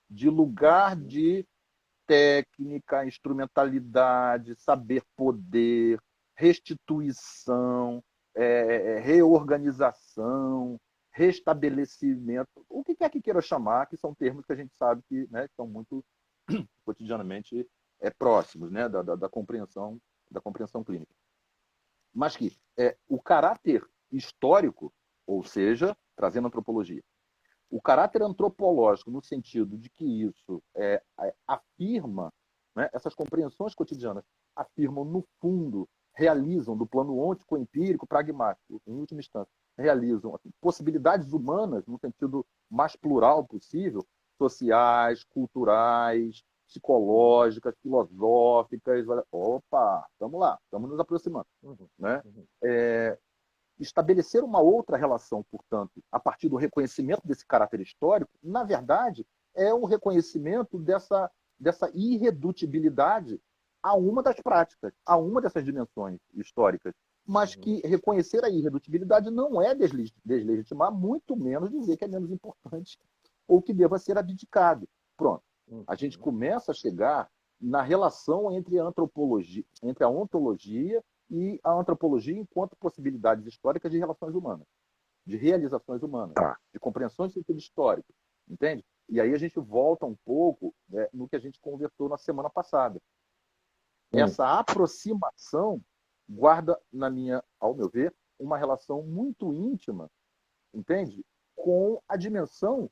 de lugar de técnica, instrumentalidade, saber poder, restituição, reorganização, restabelecimento, o que quer que queira chamar, que são termos que a gente sabe que, né, que são muito cotidianamente próximos, né, da compreensão clínica. Mas que o caráter histórico, ou seja, trazendo antropologia, o caráter antropológico, no sentido de que isso afirma, né, essas compreensões cotidianas afirmam, no fundo, realizam, do plano ontico-empírico pragmático, em última instância, realizam assim, possibilidades humanas, no sentido mais plural possível, sociais, culturais, psicológicas, filosóficas. Opa, vamos lá, estamos nos aproximando. Uhum. Né? Uhum. É, estabelecer uma outra relação, portanto, a partir do reconhecimento desse caráter histórico, na verdade, é um reconhecimento dessa irredutibilidade a uma das práticas, a uma dessas dimensões históricas. Mas Uhum. que reconhecer a irredutibilidade não é deslegitimar, muito menos dizer que é menos importante ou que deva ser abdicado. Pronto. A gente Uhum. começa a chegar na relação entre a antropologia, entre a ontologia e a antropologia enquanto possibilidades históricas de relações humanas, de realizações humanas, Tá. de compreensões de sentido histórico, entende? E aí a gente volta um pouco, né, no que a gente conversou na semana passada. Hum. Essa aproximação guarda, ao meu ver, uma relação muito íntima, entende? Com a dimensão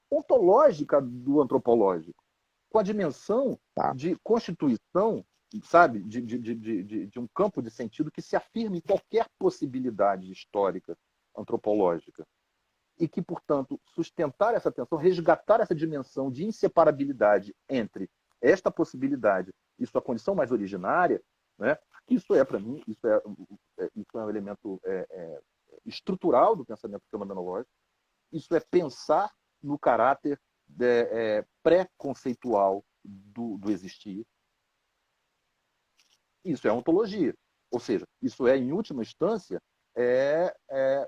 ontológica do antropológico, com a dimensão Tá. de constituição, sabe, de um campo de sentido que se afirma em qualquer possibilidade histórica, antropológica. E que, portanto, sustentar essa tensão, resgatar essa dimensão de inseparabilidade entre esta possibilidade e sua condição mais originária, né? Isso é, para mim, isso é um elemento estrutural do pensamento fenomenológico. Isso é pensar no caráter pré-conceitual do existir. Isso é ontologia. Ou seja, isso é, em última instância,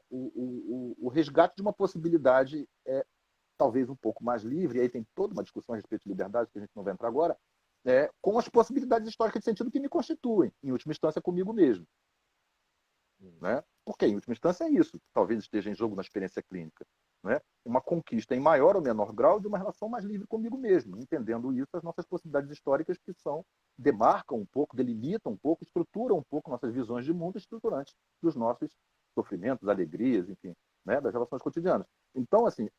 o resgate de uma possibilidade talvez um pouco mais livre, e aí tem toda uma discussão a respeito de liberdade, que a gente não vai entrar agora, com as possibilidades históricas de sentido que me constituem, em última instância, comigo mesmo. Né? Porque, em última instância, é isso que talvez esteja em jogo na experiência clínica. Né? Uma conquista em maior ou menor grau de uma relação mais livre comigo mesmo, entendendo isso, as nossas possibilidades históricas que demarcam um pouco, delimitam um pouco, estruturam um pouco nossas visões de mundo estruturantes dos nossos sofrimentos, alegrias, enfim, né? Das relações cotidianas. Então, assim,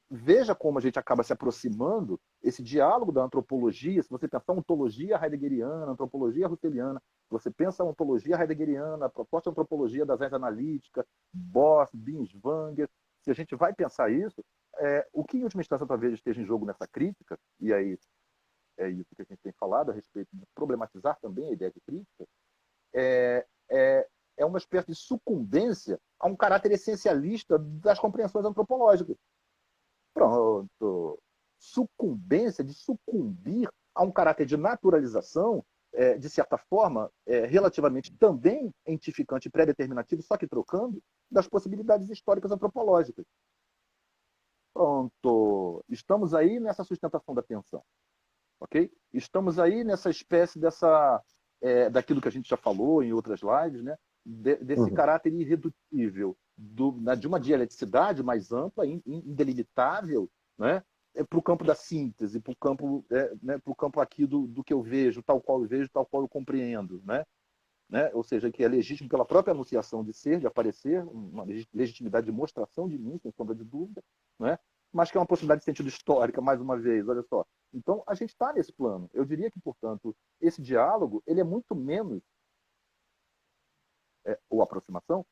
veja como a gente acaba se aproximando esse diálogo da antropologia. Se você pensar ontologia heideggeriana, antropologia russeliana, você pensa a ontologia heideggeriana, a proposta de antropologia da ciência analítica, Boss, Binswanger, se a gente vai pensar isso, o que em última instância talvez esteja em jogo nessa crítica, e aí é isso que a gente tem falado a respeito de problematizar também a ideia de crítica, é, é, é uma espécie de sucumbência a um caráter essencialista das compreensões antropológicas. Pronto. Sucumbência, de sucumbir a um caráter de naturalização, de certa forma, relativamente também entificante e pré-determinativo, só que trocando, das possibilidades históricas antropológicas. Pronto. Estamos aí nessa sustentação da tensão. Ok? Estamos aí nessa espécie daquilo que a gente já falou em outras lives, né? Desse Uhum. caráter irredutível de uma dialeticidade mais ampla, indelimitável, né? Para o campo da síntese, para o campo, né? Para o campo aqui do que eu vejo, tal qual eu vejo, tal qual eu compreendo, né? Ou seja, que é legítimo pela própria anunciação de ser, de aparecer, uma legitimidade de mostração de mim, sem sombra de dúvida, né? Mas que é uma possibilidade de sentido histórica, mais uma vez, olha só. Então, a gente está nesse plano. Eu diria que, portanto, esse diálogo ele é muito menos, ou aproximação,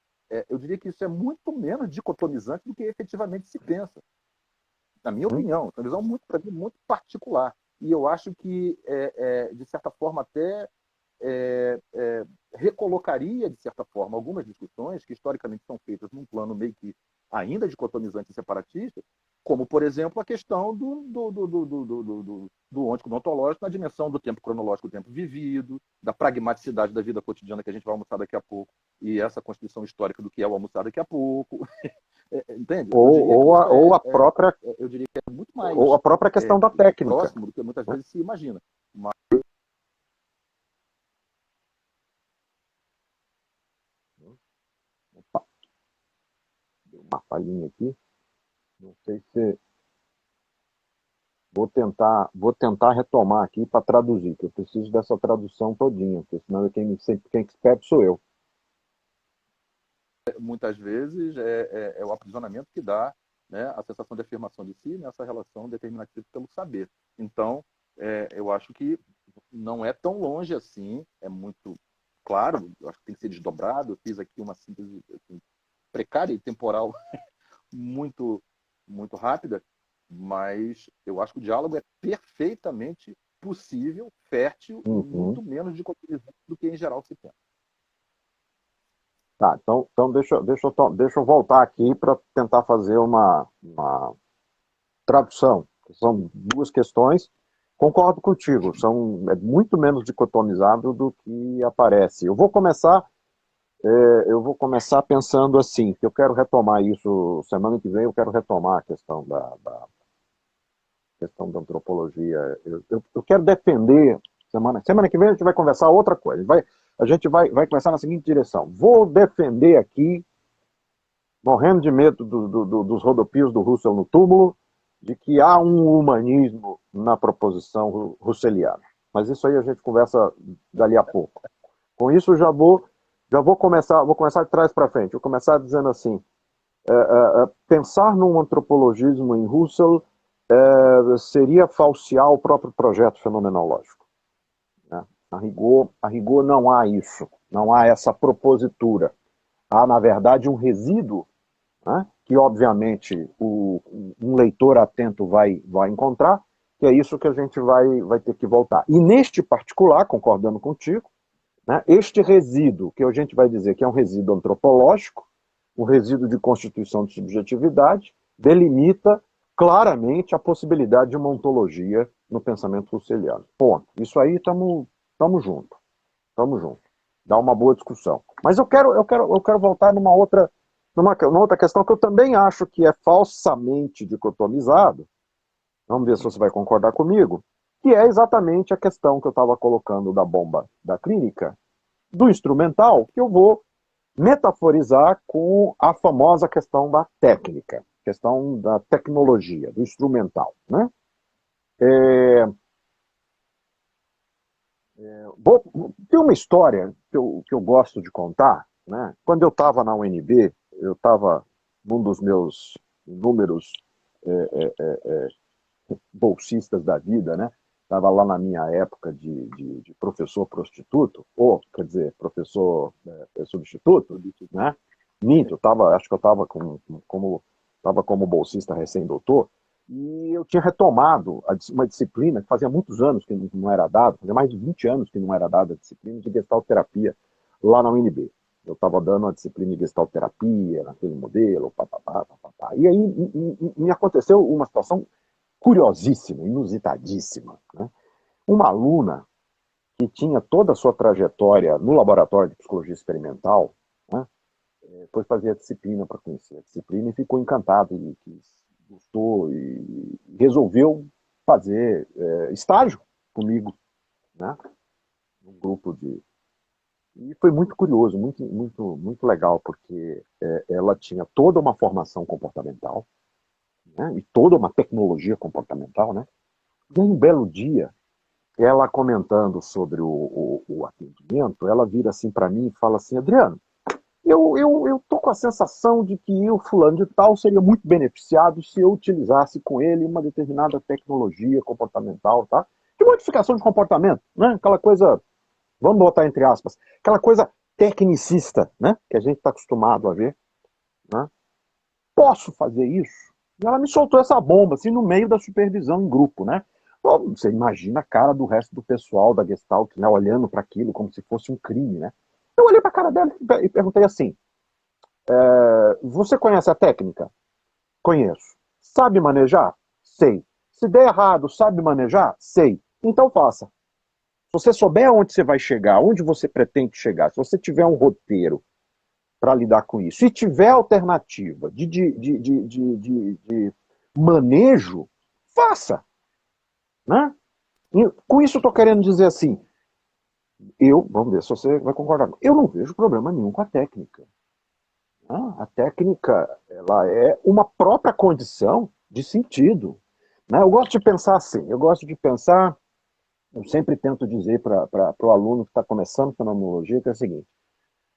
eu diria que isso é muito menos dicotomizante do que efetivamente se pensa, na minha Uhum. opinião. É uma visão muito, para mim, muito particular. E eu acho que, de certa forma, até recolocaria, de certa forma, algumas discussões que historicamente são feitas num plano meio que ainda dicotomizante e separatista, como, por exemplo, a questão do ôntico ontológico na dimensão do tempo cronológico, do tempo vivido, da pragmaticidade da vida cotidiana que a gente vai almoçar daqui a pouco, e essa constituição histórica do que é o almoçar daqui a pouco. Entende? Ou a própria, eu diria que é muito mais ou a própria questão da técnica. próximo do que muitas vezes se imagina. Mas... Opa, deu uma falhinha aqui. Não sei se... Vou tentar retomar aqui para traduzir, que eu preciso dessa tradução todinha, porque senão quem perde sou eu. Muitas vezes é o aprisionamento que dá, né, a sensação de afirmação de si nessa relação determinativa pelo saber. Então, eu acho que não é tão longe assim, é muito claro, eu acho que tem que ser desdobrado. Eu fiz aqui uma síntese assim, precária e temporal muito, muito rápida, mas eu acho que o diálogo é perfeitamente possível, fértil e muito menos dicotomizante do que em geral se pensa. Tá, então deixa eu voltar aqui para tentar fazer uma tradução. São duas questões. Concordo contigo, é muito menos dicotomizado do que aparece. Eu vou começar pensando assim, que eu quero retomar isso semana que vem. Eu quero retomar a questão questão da antropologia. Eu quero defender semana que vem a gente vai conversar outra coisa. A gente vai começar na seguinte direção. Vou defender aqui, morrendo de medo dos rodopios do Russell no túmulo, de que há um humanismo na proposição russeliana. Mas isso aí a gente conversa dali a pouco. Com isso vou começar de trás para frente. Vou começar dizendo assim, pensar num antropologismo em Russell seria falsear o próprio projeto fenomenológico. Né? A rigor não há isso, não há essa propositura. Há, na verdade, um resíduo, né, que, obviamente, um leitor atento vai encontrar, que é isso que a gente vai ter que voltar. E neste particular, concordando contigo, né, este resíduo, que a gente vai dizer que é um resíduo antropológico, um resíduo de constituição de subjetividade, delimita claramente a possibilidade de uma ontologia no pensamento russeliano. Ponto. Isso aí estamos juntos. Estamos juntos. Dá uma boa discussão. Mas eu quero voltar numa outra questão que eu também acho que é falsamente dicotomizado. Vamos ver se você vai concordar comigo. Que é exatamente a questão que eu estava colocando da bomba da clínica, do instrumental, que eu vou metaforizar com a famosa questão da técnica, questão da tecnologia, do instrumental. Né? Tem uma história que eu gosto de contar. Né? Quando eu estava na UNB, eu estava num dos meus inúmeros bolsistas da vida, né? Estava lá na minha época de professor prostituto, ou, quer dizer, professor substituto, né? Minto, acho que eu estava como bolsista recém-doutor, e eu tinha retomado uma disciplina que fazia muitos anos que não era dada, fazia mais de 20 anos que não era dada a disciplina de gestalterapia lá na UNB. Eu estava dando uma disciplina de gestalterapia, naquele modelo, papapá, papapá. E aí me aconteceu uma situação curiosíssima, inusitadíssima. Né? Uma aluna que tinha toda a sua trajetória no laboratório de psicologia experimental, né, foi fazer a disciplina para conhecer a disciplina e ficou encantado e gostou e resolveu fazer estágio comigo, né, num grupo de... E foi muito curioso, muito, muito, muito legal, porque ela tinha toda uma formação comportamental, né, e toda uma tecnologia comportamental, né? E aí, um belo dia, ela comentando sobre o atendimento, ela vira assim para mim e fala assim: Adriano, eu tô com a sensação de que o fulano de tal seria muito beneficiado se eu utilizasse com ele uma determinada tecnologia comportamental, tá? De modificação de comportamento, né? Aquela coisa, vamos botar entre aspas, aquela coisa tecnicista, né? Que a gente está acostumado a ver, né? Posso fazer isso? E ela me soltou essa bomba, assim, no meio da supervisão em grupo, né? Bom, você imagina a cara do resto do pessoal da Gestalt, né, olhando para aquilo como se fosse um crime, né? Eu olhei para a cara dela e perguntei assim: você conhece a técnica? Conheço. Sabe manejar? Sei. Se der errado, sabe manejar? Sei. Então faça. Se você souber onde você vai chegar, onde você pretende chegar, se você tiver um roteiro para lidar com isso, se tiver alternativa de manejo, faça. Né? E com isso eu estou querendo dizer assim, vamos ver se você vai concordar, eu não vejo problema nenhum com a técnica. Né? A técnica, ela é uma própria condição de sentido. Né? Eu gosto de pensar assim, eu sempre tento dizer para o aluno que está começando fenomenologia que é o seguinte: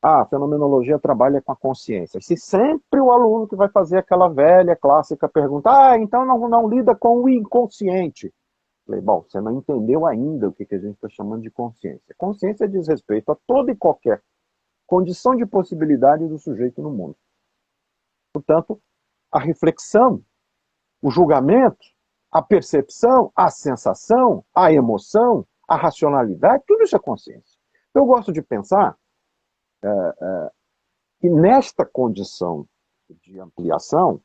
a fenomenologia trabalha com a consciência. Se sempre o aluno que vai fazer aquela velha clássica pergunta, então não lida com o inconsciente. Falei, bom, você não entendeu ainda o que a gente está chamando de consciência. Consciência diz respeito a toda e qualquer condição de possibilidade do sujeito no mundo. Portanto, a reflexão, o julgamento, a percepção, a sensação, a emoção, a racionalidade, tudo isso é consciência. Eu gosto de pensar que nesta condição de ampliação,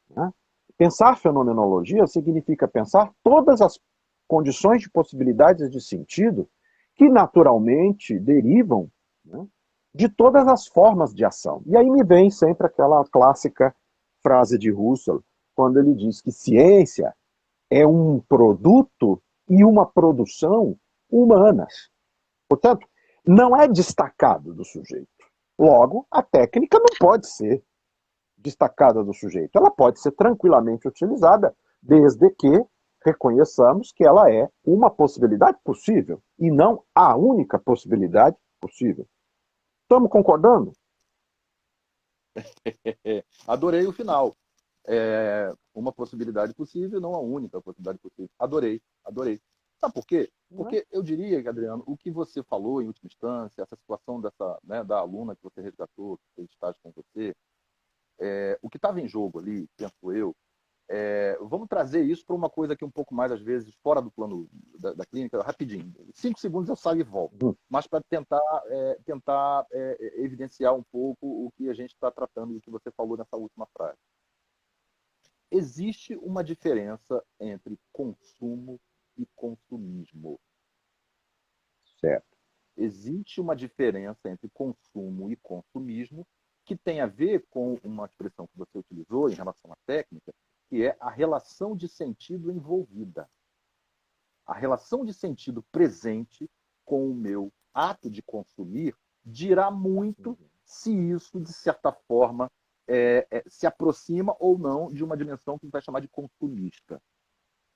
né, pensar fenomenologia significa pensar todas as condições de possibilidades de sentido que naturalmente derivam, né, de todas as formas de ação. E aí me vem sempre aquela clássica frase de Husserl, quando ele diz que ciência é um produto e uma produção humanas. Portanto, não é destacado do sujeito. Logo, a técnica não pode ser destacada do sujeito. Ela pode ser tranquilamente utilizada, desde que reconheçamos que ela é uma possibilidade possível e não a única possibilidade possível. Estamos concordando? Adorei o final. Uma possibilidade possível, não a única possibilidade possível. Adorei, adorei. Sabe por quê? Porque eu diria, Adriano, o que você falou em última instância, essa situação dessa, né, da aluna que você resgatou, que fez estágio com você, o que estava em jogo ali, penso eu, vamos trazer isso para uma coisa que um pouco mais, às vezes, fora do plano da clínica, rapidinho. 5 segundos eu saio e volto. Mas para tentar evidenciar um pouco o que a gente está tratando e o que você falou nessa última frase. Existe uma diferença entre consumo e consumismo. Certo. Existe uma diferença entre consumo e consumismo que tem a ver com uma expressão que você utilizou em relação à técnica, que é a relação de sentido envolvida. A relação de sentido presente com o meu ato de consumir dirá muito se isso, de certa forma, se aproxima ou não de uma dimensão que a gente vai chamar de consumista.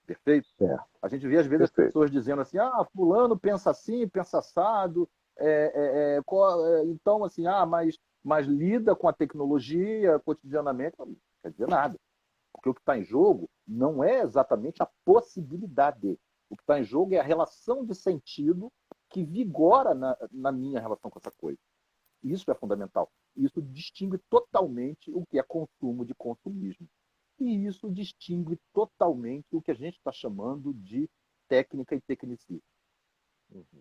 Perfeito? Certo. A gente vê, às vezes, as pessoas dizendo assim, fulano pensa assim, pensa assado, então, assim, mas lida com a tecnologia cotidianamente. Não quer dizer nada. Porque o que está em jogo não é exatamente a possibilidade. O que está em jogo é a relação de sentido que vigora na minha relação com essa coisa. Isso é fundamental. Isso distingue totalmente o que é consumo de consumismo. E isso distingue totalmente o que a gente está chamando de técnica e tecnicismo.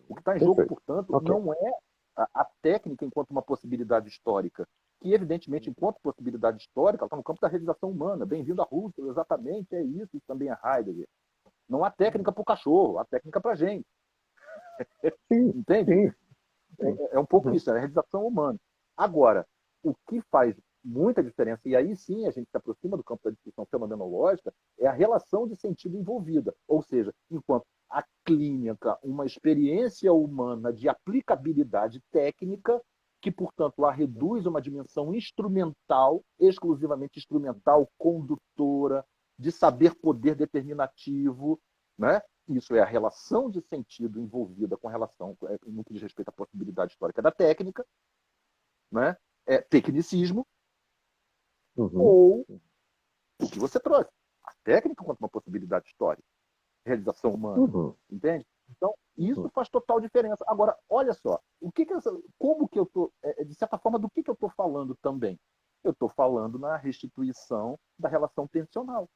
O que está em jogo, portanto, não é a técnica enquanto uma possibilidade histórica, que, evidentemente, enquanto possibilidade histórica, está no campo da realização humana. Bem-vindo a Husserl, exatamente, é isso, e também a Heidegger. Não há técnica para o cachorro, há técnica para a gente. Entende? É um pouco isso, é a realização humana. Agora, o que faz muita diferença, e aí sim a gente se aproxima do campo da discussão fenomenológica, é a relação de sentido envolvida. Ou seja, enquanto a clínica, uma experiência humana de aplicabilidade técnica, que, portanto, a reduz a uma dimensão instrumental, exclusivamente instrumental, condutora, de saber poder determinativo, né? Isso é a relação de sentido envolvida com relação, no que diz respeito à possibilidade histórica da técnica, né? Tecnicismo, ou o que você trouxe. A técnica quanto uma possibilidade histórica, realização humana, entende? Então, isso faz total diferença. Agora, olha só, como que eu estou, de certa forma, do que eu estou falando também? Eu estou falando na restituição da relação tensional.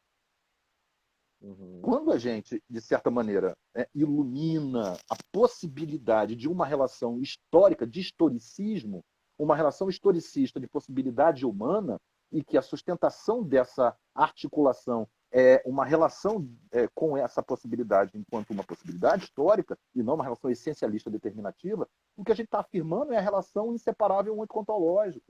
Uhum. Quando a gente, de certa maneira, né, ilumina a possibilidade de uma relação histórica, de historicismo, uma relação historicista de possibilidade humana, e que a sustentação dessa articulação é uma relação com essa possibilidade enquanto uma possibilidade histórica, e não uma relação essencialista determinativa, o que a gente está afirmando é a relação inseparável um enquanto ontológico.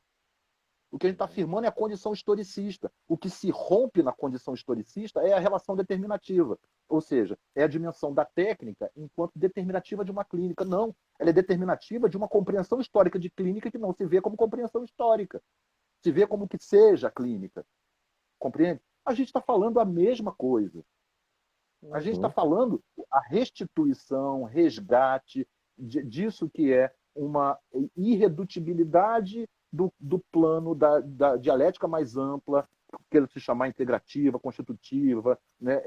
O que a gente está afirmando é a condição historicista. O que se rompe na condição historicista é a relação determinativa. Ou seja, é a dimensão da técnica enquanto determinativa de uma clínica. Não, ela é determinativa de uma compreensão histórica de clínica que não se vê como compreensão histórica. Se vê como que seja a clínica. Compreende? A gente está falando a mesma coisa. A gente está Uhum. falando a restituição, resgate disso que é uma irredutibilidade do plano da dialética mais ampla, que se chamar integrativa, constitutiva, né,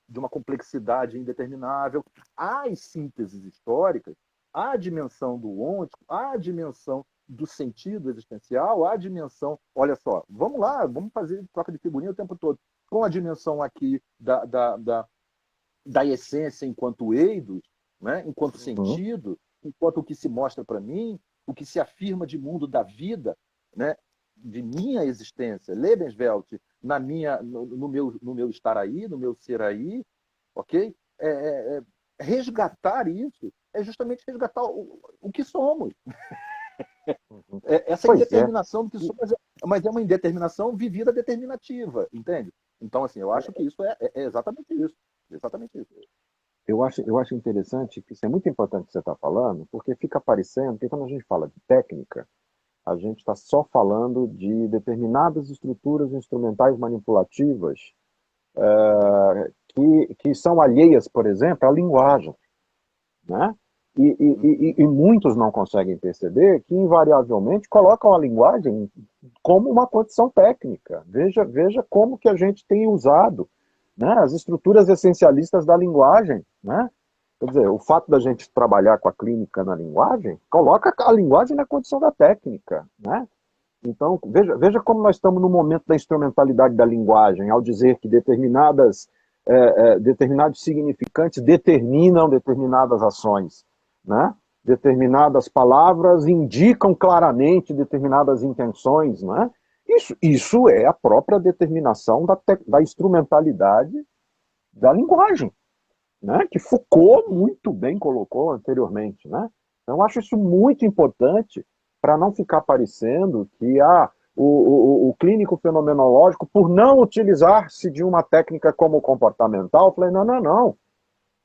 de uma complexidade indeterminável. As sínteses históricas, a dimensão do ôntico, a dimensão do sentido existencial, a dimensão, olha só, vamos lá, vamos fazer troca de figurinha o tempo todo, com a dimensão aqui da essência enquanto eidos, né? Enquanto Uhum. sentido, enquanto o que se mostra para mim, o que se afirma de mundo da vida, né? De minha existência, Lebenswelt, no meu estar aí, no meu ser aí, ok? Resgatar isso é justamente resgatar o que somos. Uhum. Essa Pois é. indeterminação do que somos, mas é uma indeterminação vivida determinativa, entende? Então, assim, eu acho que isso é exatamente isso. Exatamente isso. Eu acho interessante, que isso é muito importante que você está falando, porque fica parecendo que quando a gente fala de técnica, a gente está só falando de determinadas estruturas instrumentais manipulativas que são alheias, por exemplo, à linguagem, né? E muitos não conseguem perceber que, invariavelmente, colocam a linguagem como uma condição técnica. Veja como que a gente tem usado, né, as estruturas essencialistas da linguagem. Né? Quer dizer, o fato da gente trabalhar com a clínica na linguagem, coloca a linguagem na condição da técnica. Né? Então, veja como nós estamos no momento da instrumentalidade da linguagem, ao dizer que determinados significantes determinam determinadas ações. Né? Determinadas palavras indicam claramente determinadas intenções. Né? Isso é a própria determinação da instrumentalidade da linguagem, né? Que Foucault muito bem colocou anteriormente. Né? Então, eu acho isso muito importante para não ficar parecendo que o clínico fenomenológico, por não utilizar-se de uma técnica como comportamental, eu falei, não, não, não.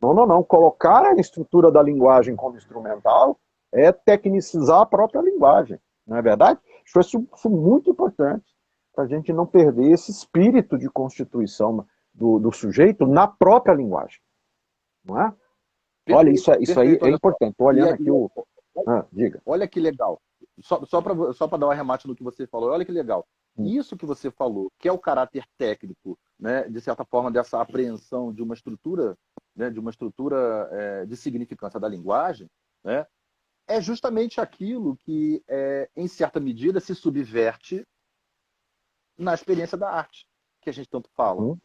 Não, não, não. Colocar a estrutura da linguagem como instrumental é tecnicizar a própria linguagem. Não é verdade? Acho isso muito importante para a gente não perder esse espírito de constituição do sujeito na própria linguagem. Não é? Olha, Perfeito, isso aí perfeito, é olha só. importante. Estou E, olhando é- aqui e é- o. Ah, diga. olha que legal. Só para dar um arremate no que você falou, olha que legal. Isso que você falou, que é o caráter técnico, né, de certa forma, dessa apreensão de uma estrutura, né, de significância da linguagem, né, é justamente aquilo que, em certa medida, se subverte na experiência da arte, que a gente tanto fala. Uhum,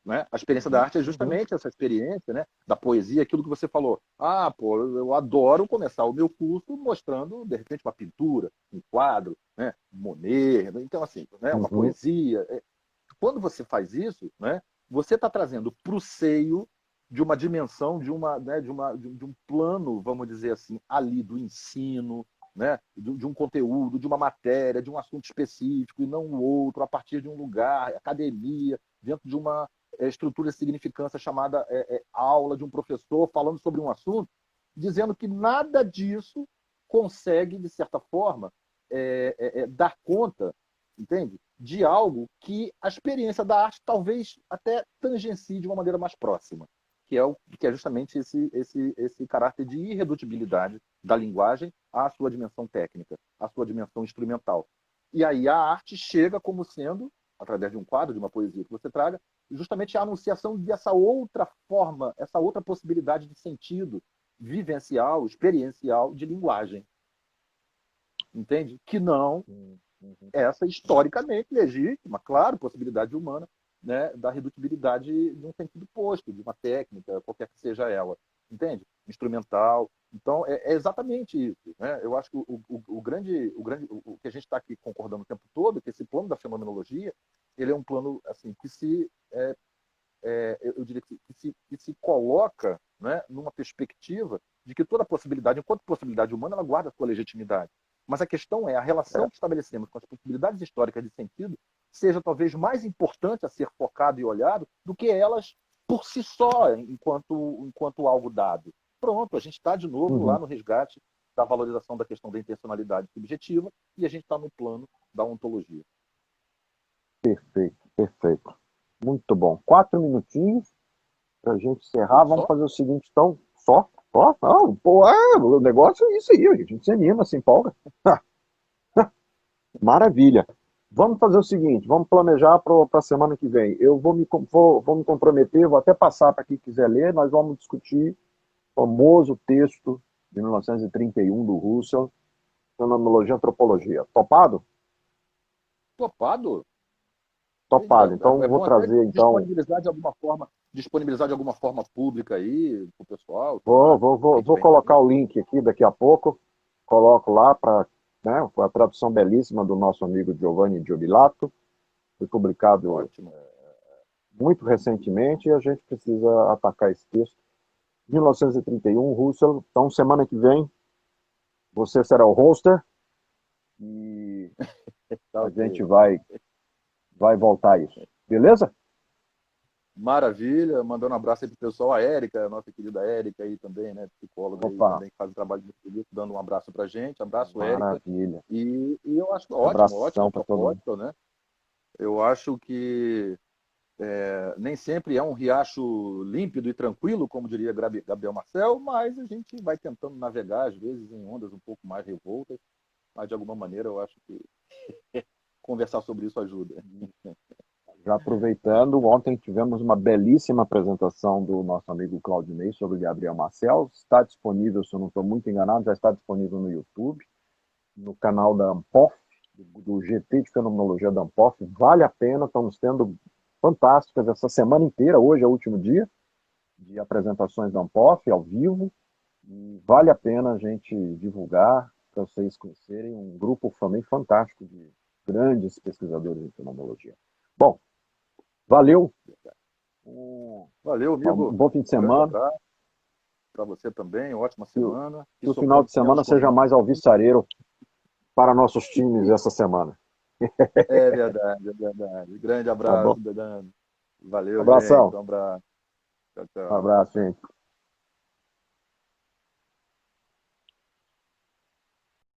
Né? A experiência da uhum, arte é uhum, justamente essa experiência, né? Da poesia, aquilo que você falou. Ah, pô, eu adoro começar o meu curso mostrando, de repente, uma pintura, um quadro, né? Monet, então, assim, né? Uma uhum, poesia. Quando você faz isso, né? Você está trazendo para o seio de uma dimensão, né? De um plano, vamos dizer assim, ali do ensino, né? De um conteúdo, de uma matéria, de um assunto específico, e não o outro, a partir de um lugar, academia, dentro de uma estrutura de significância chamada aula de um professor falando sobre um assunto, dizendo que nada disso consegue, de certa forma, dar conta, entende? De algo que a experiência da arte talvez até tangencie de uma maneira mais próxima, que é justamente esse caráter de irredutibilidade da linguagem à sua dimensão técnica, à sua dimensão instrumental. E aí a arte chega como sendo, através de um quadro, de uma poesia que você traga, justamente a anunciação dessa outra forma, essa outra possibilidade de sentido vivencial, experiencial de linguagem. Entende? Que não uhum, uhum. essa historicamente legítima, claro, possibilidade humana, né, da redutibilidade de um sentido posto, de uma técnica, qualquer que seja ela, entende? Instrumental. Então, é exatamente isso. Né? Eu acho que o que a gente está aqui concordando o tempo todo é que esse plano da fenomenologia ele é um plano assim, que eu diria que se coloca, né, numa perspectiva de que toda possibilidade, enquanto possibilidade humana, ela guarda a sua legitimidade. Mas a questão é a relação que estabelecemos com as possibilidades históricas de sentido seja talvez mais importante a ser focado e olhado do que elas por si só, enquanto algo dado. Pronto, a gente está de novo lá no resgate da valorização da questão da intencionalidade subjetiva e a gente está no plano da ontologia. Perfeito, perfeito. Muito bom. 4 minutinhos para a gente encerrar. Vamos fazer o seguinte, então. Só? Não, pô, o negócio é isso aí. A gente se anima, se empolga. Maravilha. Vamos fazer o seguinte, vamos planejar para a semana que vem. Eu vou me comprometer, vou até passar para quem quiser ler, nós vamos discutir o famoso texto de 1931 do Russell, Fenomenologia e Antropologia. Topado? Topado? Topado. Então, vou trazer, então... Disponibilizar de alguma forma pública aí para o pessoal. Vou colocar o link aqui daqui a pouco. Coloco lá para... Né, foi a tradução belíssima do nosso amigo Giovanni Giobilato. Foi publicado muito recentemente e a gente precisa atacar esse texto. 1931, Russell. Então, semana que vem, você será o hoster e a gente vai voltar a isso. Beleza? Maravilha, mandando um abraço aí pro pessoal, a Érica, a nossa querida Érica aí também, né, psicóloga aí também, que faz um trabalho muito bonito, dando um abraço pra gente, abraço Érica. Maravilha. E eu acho ótimo propósito, né? Eu acho que nem sempre é um riacho límpido e tranquilo, como diria Gabriel Marcel, mas a gente vai tentando navegar, às vezes, em ondas um pouco mais revoltas, mas de alguma maneira eu acho que conversar sobre isso ajuda. Já aproveitando, ontem tivemos uma belíssima apresentação do nosso amigo Claudinei sobre Gabriel Marcel. Está disponível, se eu não estou muito enganado, já está disponível no YouTube, no canal da Ampof, do GT de Fenomenologia da Ampof. Vale a pena, estamos tendo fantásticas essa semana inteira. Hoje é o último dia de apresentações da Ampof, ao vivo. E vale a pena a gente divulgar, para vocês conhecerem, um grupo também fantástico de grandes pesquisadores em fenomenologia. Bom, valeu. Valeu, amigo. Um bom fim de semana. Para você também, ótima semana. Que o final de semana seja mais alvissareiro para nossos times essa semana. É verdade, é verdade. Grande abraço, Dedano. Valeu, Abração. gente. Um abraço. Tchau, tchau. Um abraço, gente.